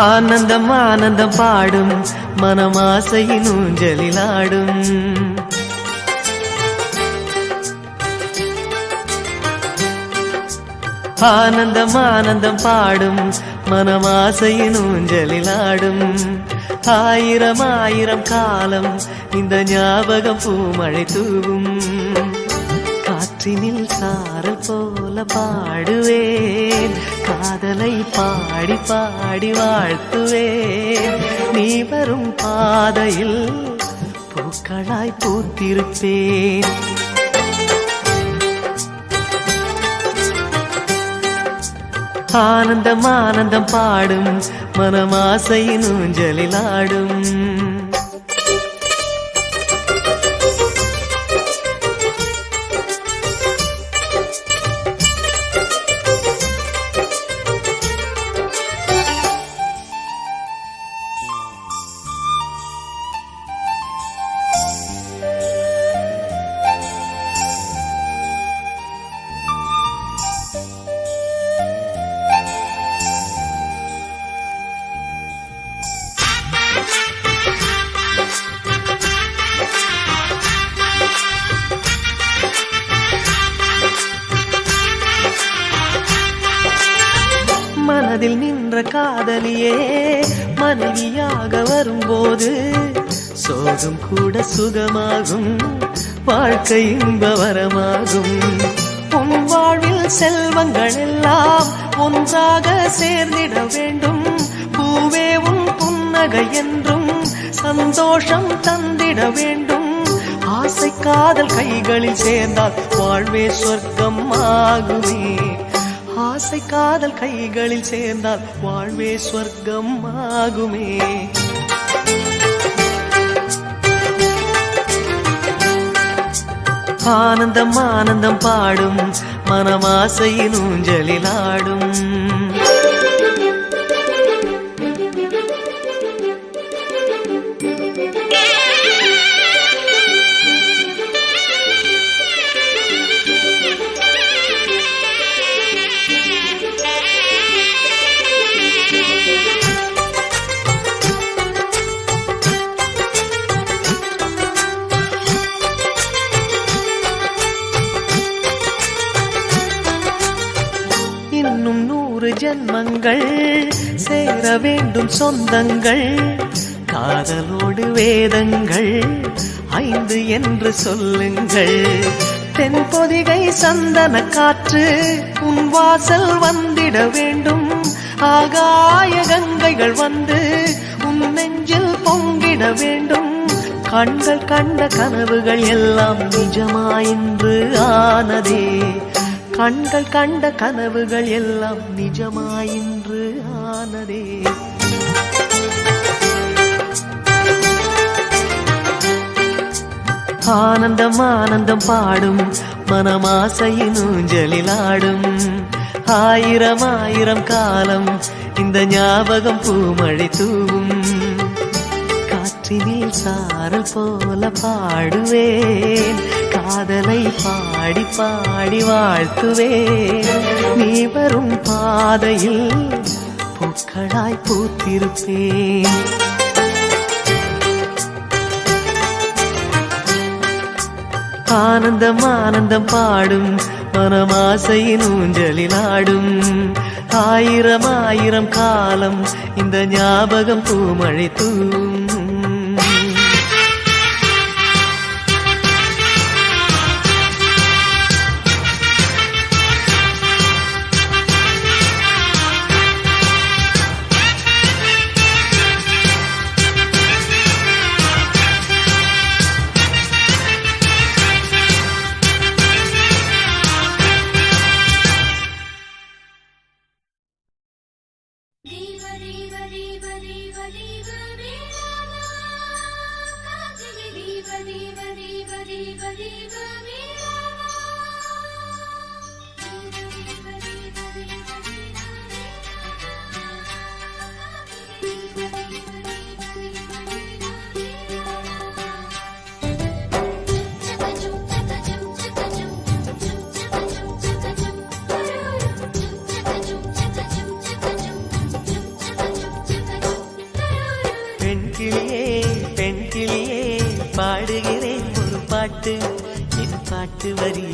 ஆனந்தம் ஆனந்தம் பாடும் மனமாசையின் ஊஞ்சலில் ஆடும் ஆனந்தம் ஆனந்தம் பாடும் மனமாசையின் ஊஞ்சலில் ஆடும் ஆயிரம் ஆயிரம் காலம் இந்த ஞாபகம் பூமழை தூவும் காற்றினில் சாரல் போல பாடுவேன் காதலை பாடி பாடி வாழ்த்துவேன் நீ வரும் பாதையில் பூக்களாய் பூத்திருப்பேன் ஆனந்தம் ஆனந்தம் பாடும் மனமாசையின் ஊஞ்சலில் ஆடும் மனதில் நின்ற காதலியே மனைவியாக வரும்போது சோகம் கூட சுகமாகும் வாழ்க்கை இன்பவரமாகும் உன் வாழ்வில் செல்வங்கள் எல்லாம் ஒன்றாக சேர்ந்திட வேண்டும் பூவே உன் புன்னகை என்றும் சந்தோஷம் தந்திட வேண்டும் ஆசை காதல் கைகளில் சேர்ந்தால் வாழ்வே சொர்க்கம் ஆகுமே ஆசை காதல் கைகளில் சேர்ந்தால் வாழ்வே சொர்க்கம் ஆகுமே ஆனந்தம் ஆனந்தம் பாடும் மனமாசையின் ஊஞ்சலிலாடும். இன்னும் 100 ஜன்மங்கள் சேர வேண்டும் சொந்தங்கள். காதலோடு வேதங்கள் 5 என்று சொல்லுங்கள். தென்பொதிகை சந்தன காற்று உன் வாசல் வந்திட வேண்டும். ஆகாய கங்கைகள் வந்து உன் நெஞ்சில் பொங்கிட வேண்டும். கண்கள் கண்ட கனவுகள் எல்லாம் நிஜமாயின்று ஆனதே. கண்கள் கண்ட கனவுகள் எல்லாம் நிஜமாயின்று ஆனதே. ஆனந்தம் ஆனந்தம் பாடும் மனமாசையின் ஊஞ்சலிலாடும். 1000 1000 காலம் இந்த ஞாபகம் பூமழை தூவும். காற்றினில் சாரல் போல பாடுவேன். காதலை பாடி பாடி வாழ்த்துவேன். நீ வரும் பாதையில் பூக்களாய் பூத்திருப்பேன். ஆனந்தம் ஆனந்தம் பாடும் மனமாசையின் ஊஞ்சலிலாடும். 1000 1000 காலம் இந்த ஞாபகம் பூமழை தூவும். பெண் கிளியே பாடுகிறேன் ஒரு பாட்டு. என் பாட்டு வரி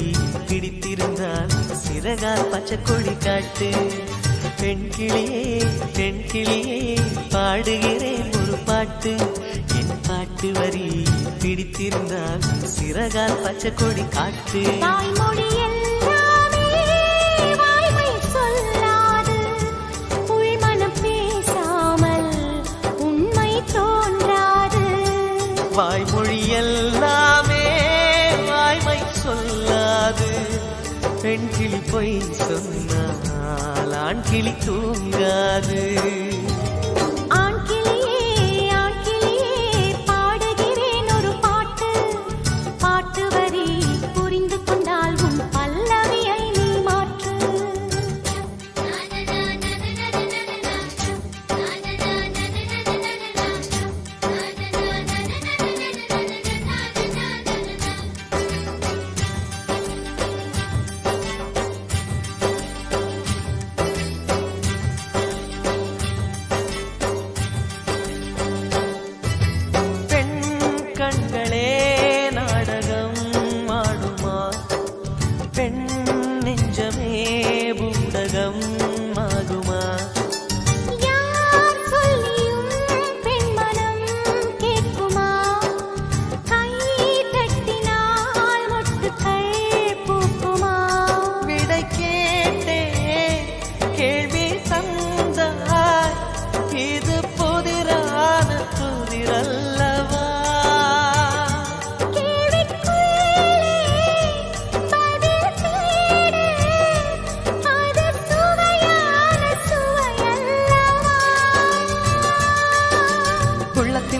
பிடித்திருந்தால் சிறகால் பச்சை கொடி காட்டு. பெண் கிளியே பாடுகிறேன் ஒரு பாட்டு. என் பாட்டு வரி பிடித்திருந்தால் சிறகால் பச்சை கொடி காட்டு. வாய்மொழி எல்லாமே வாய்மை சொல்லாது. பெண் கிளி பொய் சொன்னால் ஆண் கிளி தூங்காது. ஆண் கிளியே பாடுகிறேன் ஒரு பாட்டு. பாட்டு வரி புரிந்து கொண்டால் உன் பல்லவியை நீ மாற்று.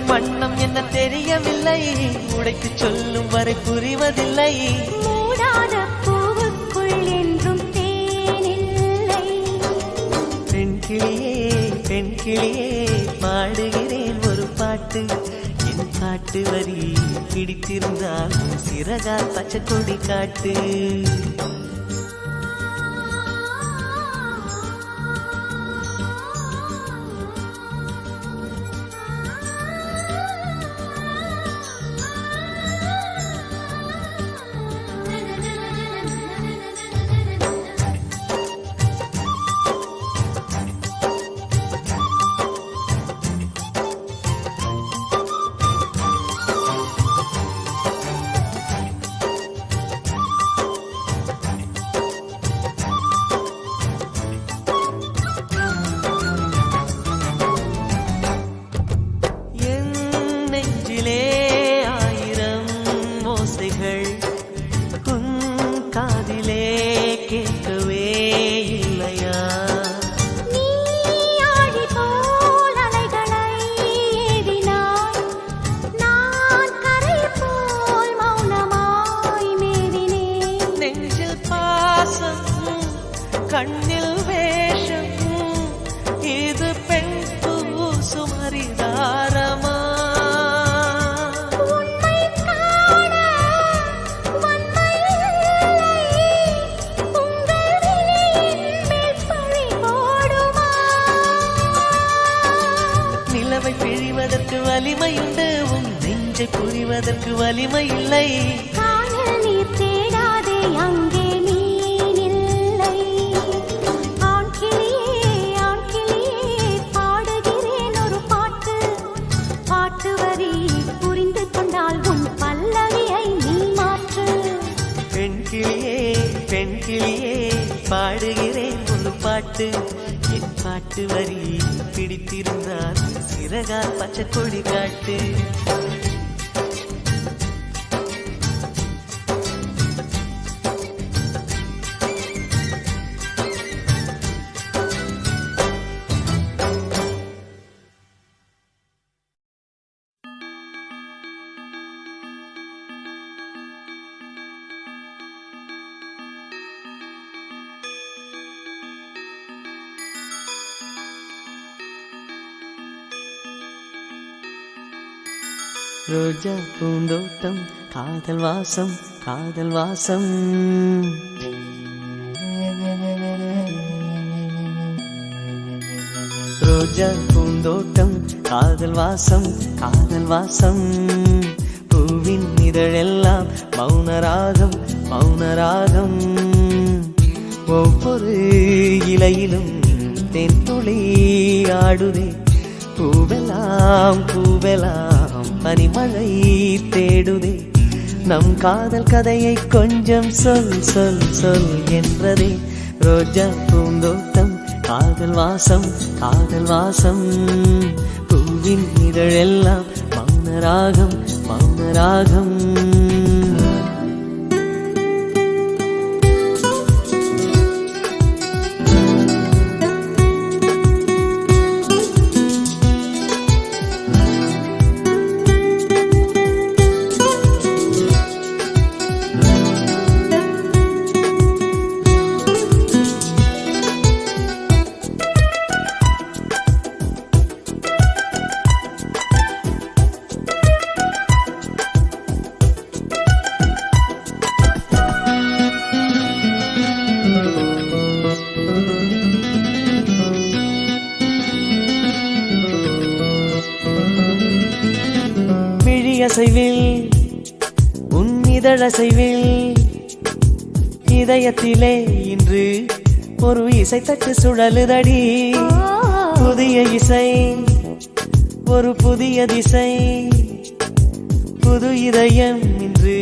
வண்ணம் என்ன தெரியவில்லை, உடைத்து சொல்லும் வரை புரிவதில்லை. மூடாத பூவுக்குள் என்று பெண் கிளியே பாடுகிறேன் ஒரு பாட்டு. என் பாட்டு வரி பிடித்திருந்தால் சிறகால் பச்சை கொடி காட்டு. ஆயிரம் ஓசைகள் உன் காதிலே கேட்கவே இல்லையா? நீ ஆழி போல் அலைகளை ஏவினாய், நான் கரை போல் மௌனமாய் மேவினேன். நெஞ்சில் பாசம் கண்ணில் வேஷம், இது பெண் பூசும் அரிதாரமா? நிலவை பிழிவதற்கு வலிமையுண்டு, உன் நெஞ்சை புரிவதற்கு வலிமை இல்லை. காணல் நீர் தேடாதே, அங்கே நீர் இல்லை. ஆண் கிளியே பாடுகிறேன் ஒரு பாட்டு. பாட்டு வரி புரிந்து கொண்டால் உன் பல்லவியை நீ மாற்று. பெண் கிளியே பாடுகிறேன் ஒரு பாட்டு. என் பாட்டு வரி பிடித்திருந்தால் சிறகால் பச்சை கொடி காட்டு. ரோஜா பூந்தோட்டம் காதல் வாசம் காதல் வாசம். ரோஜா பூந்தோட்டம் காதல் வாசம் காதல் வாசம். பூவின் இதழெல்லாம் மௌனராகம் மௌனராகம். ஒவ்வொரு இலையிலும் தென்துளி ஆடுதே. பூவெல்லாம் பூவெல்லாம் பனிமழை தேடுதே. நம் காதல் கதையை கொஞ்சம் சொல் சொல் சொல் என்றதே. ரோஜா பூந்தோட்டம் காதல் வாசம் காதல் வாசம். பூவின் இதழெல்லாம் மௌனராகம் மௌனராகம். அசைவில் உன் இதழசைவில் இதயத்திலே இன்று ஒரு இசை தட்டு சுழலுதடி. புதிய இசை ஒரு புதிய திசை. புது இதயம் இன்று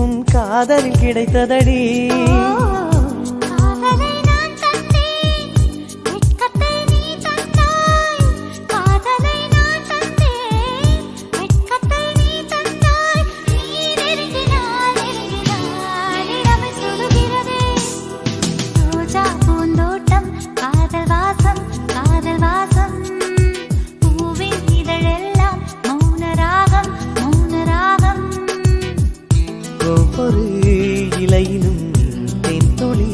உன் காதலில் கிடைத்ததடி. ஒவ்வொரு இலையிலும் தென்துளி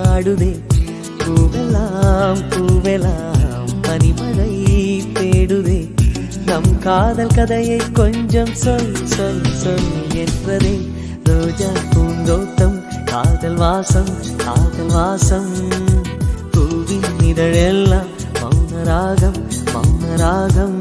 ஆடுதே. பூவெல்லாம் பூவெல்லாம் பனி நம் காதல் கதையை கொஞ்சம் சொல் சொல் சொல் என்றதே ரோஜா பூந்தோட்டம் காதல் வாசம் காதல் வாசம் பூவின் இதழெல்லாம் மௌனராகம் மௌனராகம்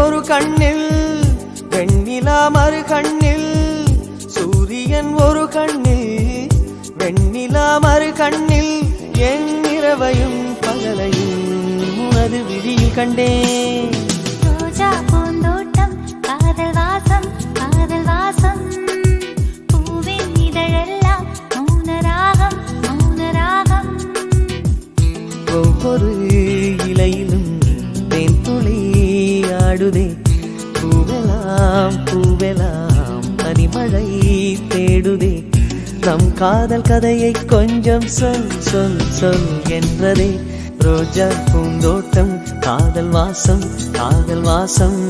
ஒரு கண்ணில் வெண்ணிலா மறு கண்ணில் சூரியன் ஒரு கண்ணில் வெண்ணிலா மறு கண்ணில் என் இரவையும் பகலையும் உனது விழியில் கண்டேன் ரோஜா பூந்தோட்டம் காதல் வாசம் காதல் வாசம் பூவின் இதழெல்லாம் மௌனராகம் மௌனராகம் ஒவ்வொரு இலையிலும் தேன் துளி ஆடுதே பூவெல்லாம் பூவெல்லாம் பனிமழை தேடுதே நம் காதல் கதையை கொஞ்சம் சொல் சொல் சொல் என்றதே ரோஜா பூந்தோட்டம் காதல் வாசம் காதல் வாசம்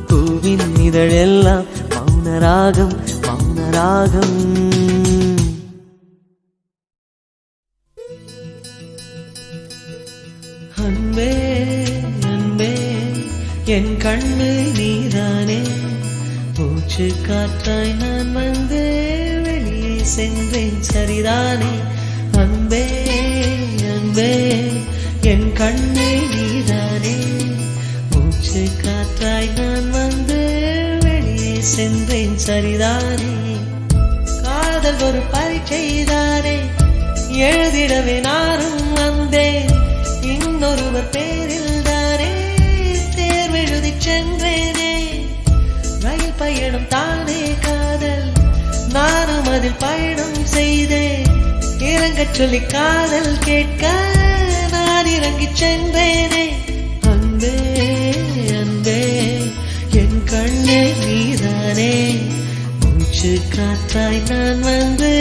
பூவின் இதழெல்லாம் மௌனராகம் மௌனராகம் அன்பே அன்பே என் கண்ணு நீதானே மூச்சு காற்றாய் நான் வந்து வெளியே சென்றேன் சரிதானே அன்பே அன்பே என் கண்ணு நீதானே மூச்சு காற்றாய் நான் வந்து வெளியே சென்றேன் சரிதானே காதல் ஒரு பரீட்சைதானே எழுதிடவே நானும் வந்தேன் இன்னொருவர் பேரில் தானே தேர்வெழுதி சென்றேனே ரயில் பயணம் தானே காதல் நானும் அதில் பயணம் செய்தேன் இறங்கச் சொல்லி காதல் கேட்க நான் இறங்கிச் சென்றேனே அன்பே அன்பே என் கண்ணே நீதானே மூச்சு காற்றாய் நான் வந்து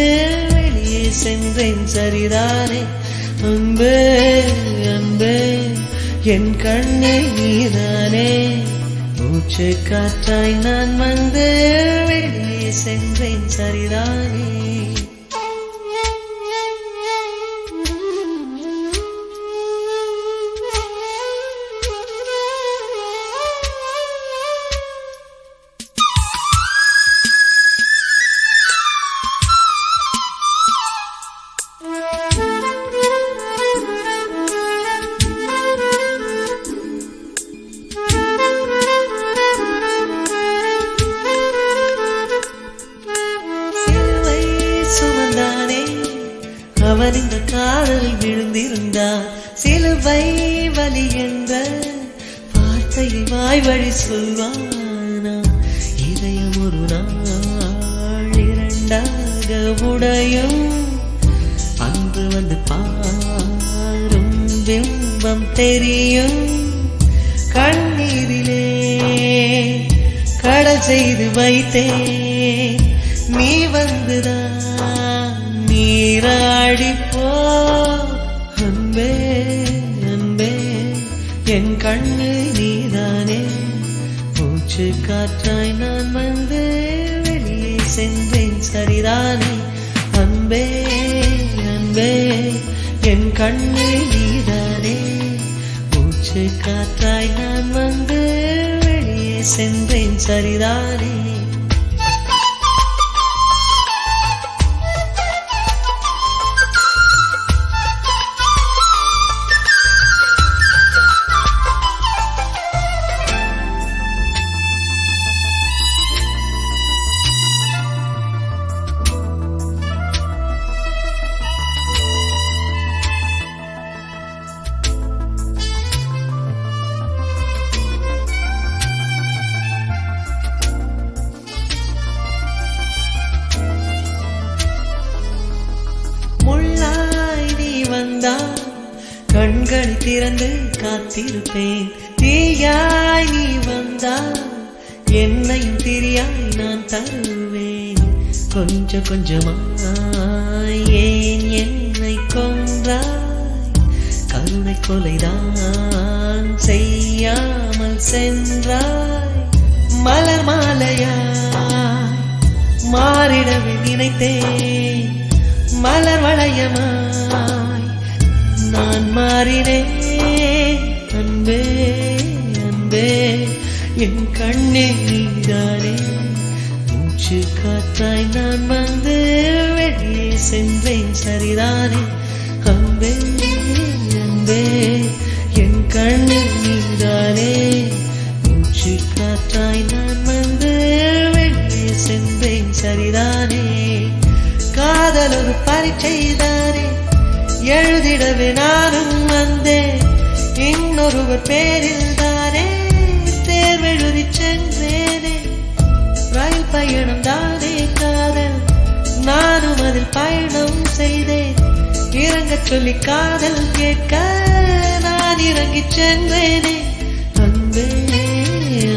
வெளியே சென்றேன் சரிதானே அன்பே அன்பே என் கண்ணே நீதானே மூச்சு காற்றாய் நான் வந்து வெளியே சென்றேன் சரிதானே அவன் இந்த காதலில் விழுந்திருந்தான் சிலுவை வலி என்ற வார்த்தையை வாய் வழி சொல்வானா இதயம் ஒரு நாள் இரண்டாக உடையும் அன்று வந்து பாரும் பிம்பம் தெரியும் கண்ணீரிலே கடல் செய்து வைத்தேன் நீ வந்துதான் நீராடி போ அன்பே அன்பே என் கண்ணு நீதானே மூச்சு காற்றாய் நான் வந்து வெளியே சென்றேன் சரிதானே அன்பே அன்பே என் கண்ணு நீதானே மூச்சு காற்றாய் நான் வந்து வெளியே சென்றேன் சரிதானே திறந்து காத்திருப்பேன். தீயாய் நீ வந்தால் என்னையும் திரியாய் நான் தருவேன். கொஞ்சம் கொஞ்சமாய் ஏன் என்னை கொன்றாய்? கருணை கொலைதான் செய்யாமல் சென்றாய். மலர் மாலையாய் மாறிடவே நினைத்தேன். மலர் வளையமாய் நான் மாறினேன். அன்பே அன்பே என் கண்ணே நீதானே. மூச்சு காற்றாய் நான் வந்து வெளியே சென்றேன் சரிதானே. அன்பே அன்பே என் கண்ணே நீதானே. மூச்சு காற்றாய் நான் வந்து வெளியே சென்றேன் சரிதானே. காதல் ஒரு பரீட்சைதானே, எழுதிடவே நானும் வந்தேன். இன்னொருவர் பேரில் தானே தேர்வெழுதி சென்றேனே. ரயில் பயணம் தானே காதல், நானும் அதில் பயணம் செய்தேன். இறங்கச் சொல்லி காதல் கேட்க நான் இறங்கிச் சென்றேனே. அன்பே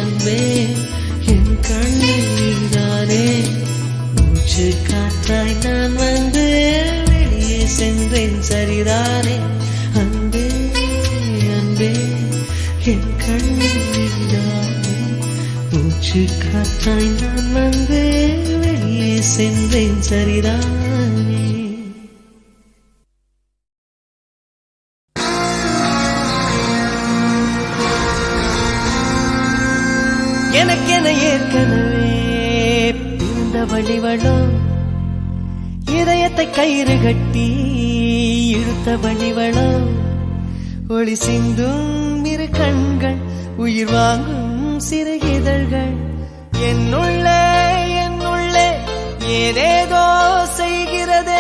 அன்பே என் கண்ணில் நீதானே. மூச்சு காற்றாய் நான் வந்து வெளியே சென்றேன் சரிதானே. அன்பே அன்பே என் கண்ணில் நீதானே. மூச்சு காற்றாய் நான் வந்து வெளியே சென்றேன் சரிதானே. எனக்கென ஏற்கனவே பிறந்த வழிவளோ, இதயத்தை கயிறு கட்டி இழுத்த வழிவளோ. ஒளி சிந்தும் இரு கண்கள், உயிர் வாங்கும் சிறு இதழ்கள். என்னுள்ளே ஏதேதோ செய்கிறதே.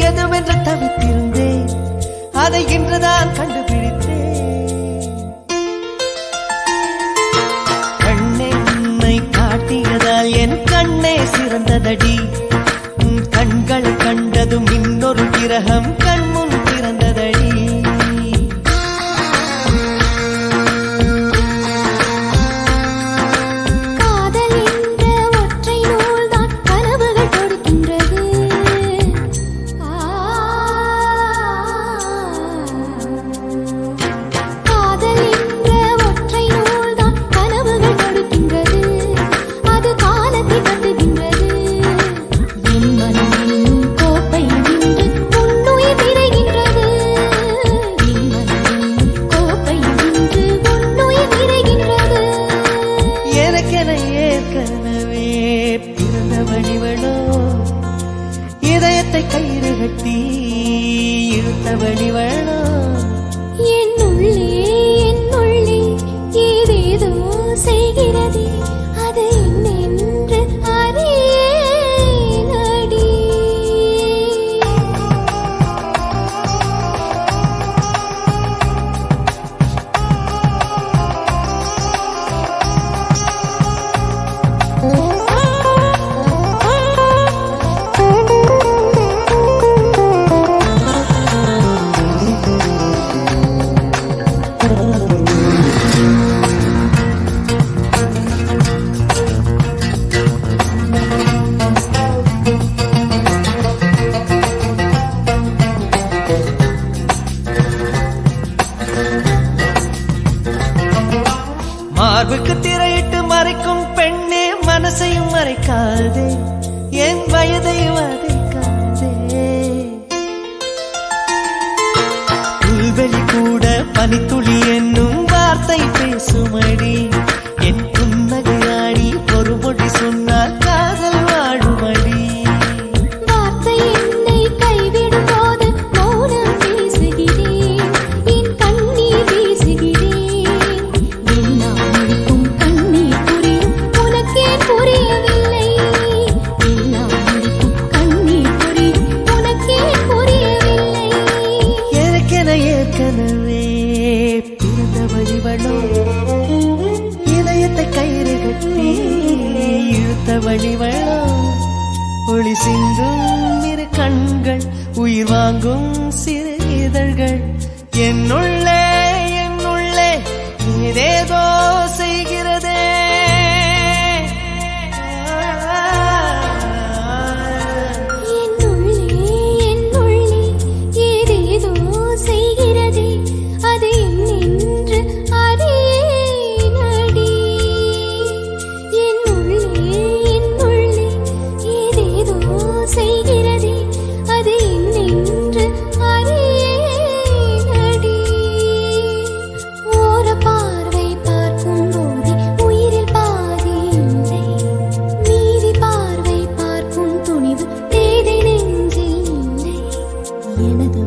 எதுவென்று தவித்திருந்தேன், அதை இன்றுதான் கண்டுபிடித்தேன். கண்ணென்னை காட்டியதால் என் கண்ணே சிறந்ததடி. கண்கள் கண்டதும் இன்னொரு கிரகம் கண்முன் பிறந்ததடி. இதயத்தை கயிறு கட்டி இழுத்த வழிவளோ. என்னுள்ளே ஏதேதோ செய்கிறதே, அது என்னென்று அறியேனடி. வயசையும் மறைக்காதே, என் வயதை வதைக்காதே. புல்வெளி கூட பனித்துளி என்னும் வார்த்தை பேசுமடி, என் புன்னகையாடி ஒரு மொழி சொன்னால் காதல் வாழுமடி. வார்த்தை என்னை கைவிடும் போது மௌனம் பேசுகிறேன், என் கண்ணீர் வீசுகிறேன். எல்லாம் முடிக்கும் கண்ணீர் புரியும், உனக்கே புரியவில்லை. எல்லாம் முடிக்கும் கண்ணீர் புரியும், உனக்கே புரியவில்லை. எனக்கென ஏற்கனவே பிறந்த வழிவளோ, இதயத்தை கயிறு கட்டி இழுத்த வழிவளோ. ஒளி சிந்தும் இரு கண்கள், உயிர் வாங்கும் சிறு இதழ்கள். என்னுள்ளே என்னுள்ளே ஏதேதோ செய்கிறதே. என்னுள்ளே ஏதேதோ செய்கிறதே, அது என்னென்று அறியேனடி. என்னுள்ளே ஏதேதோ செய்கிறதே, அது என்னென்று அறியேனடி. ஓர பார்வை பார்க்கும் போதே உயிரில் பாதி இல்லை, மீதி பார்வை பார்க்கும் துணிவு தேதை நெஞ்சில் இல்லை. எனது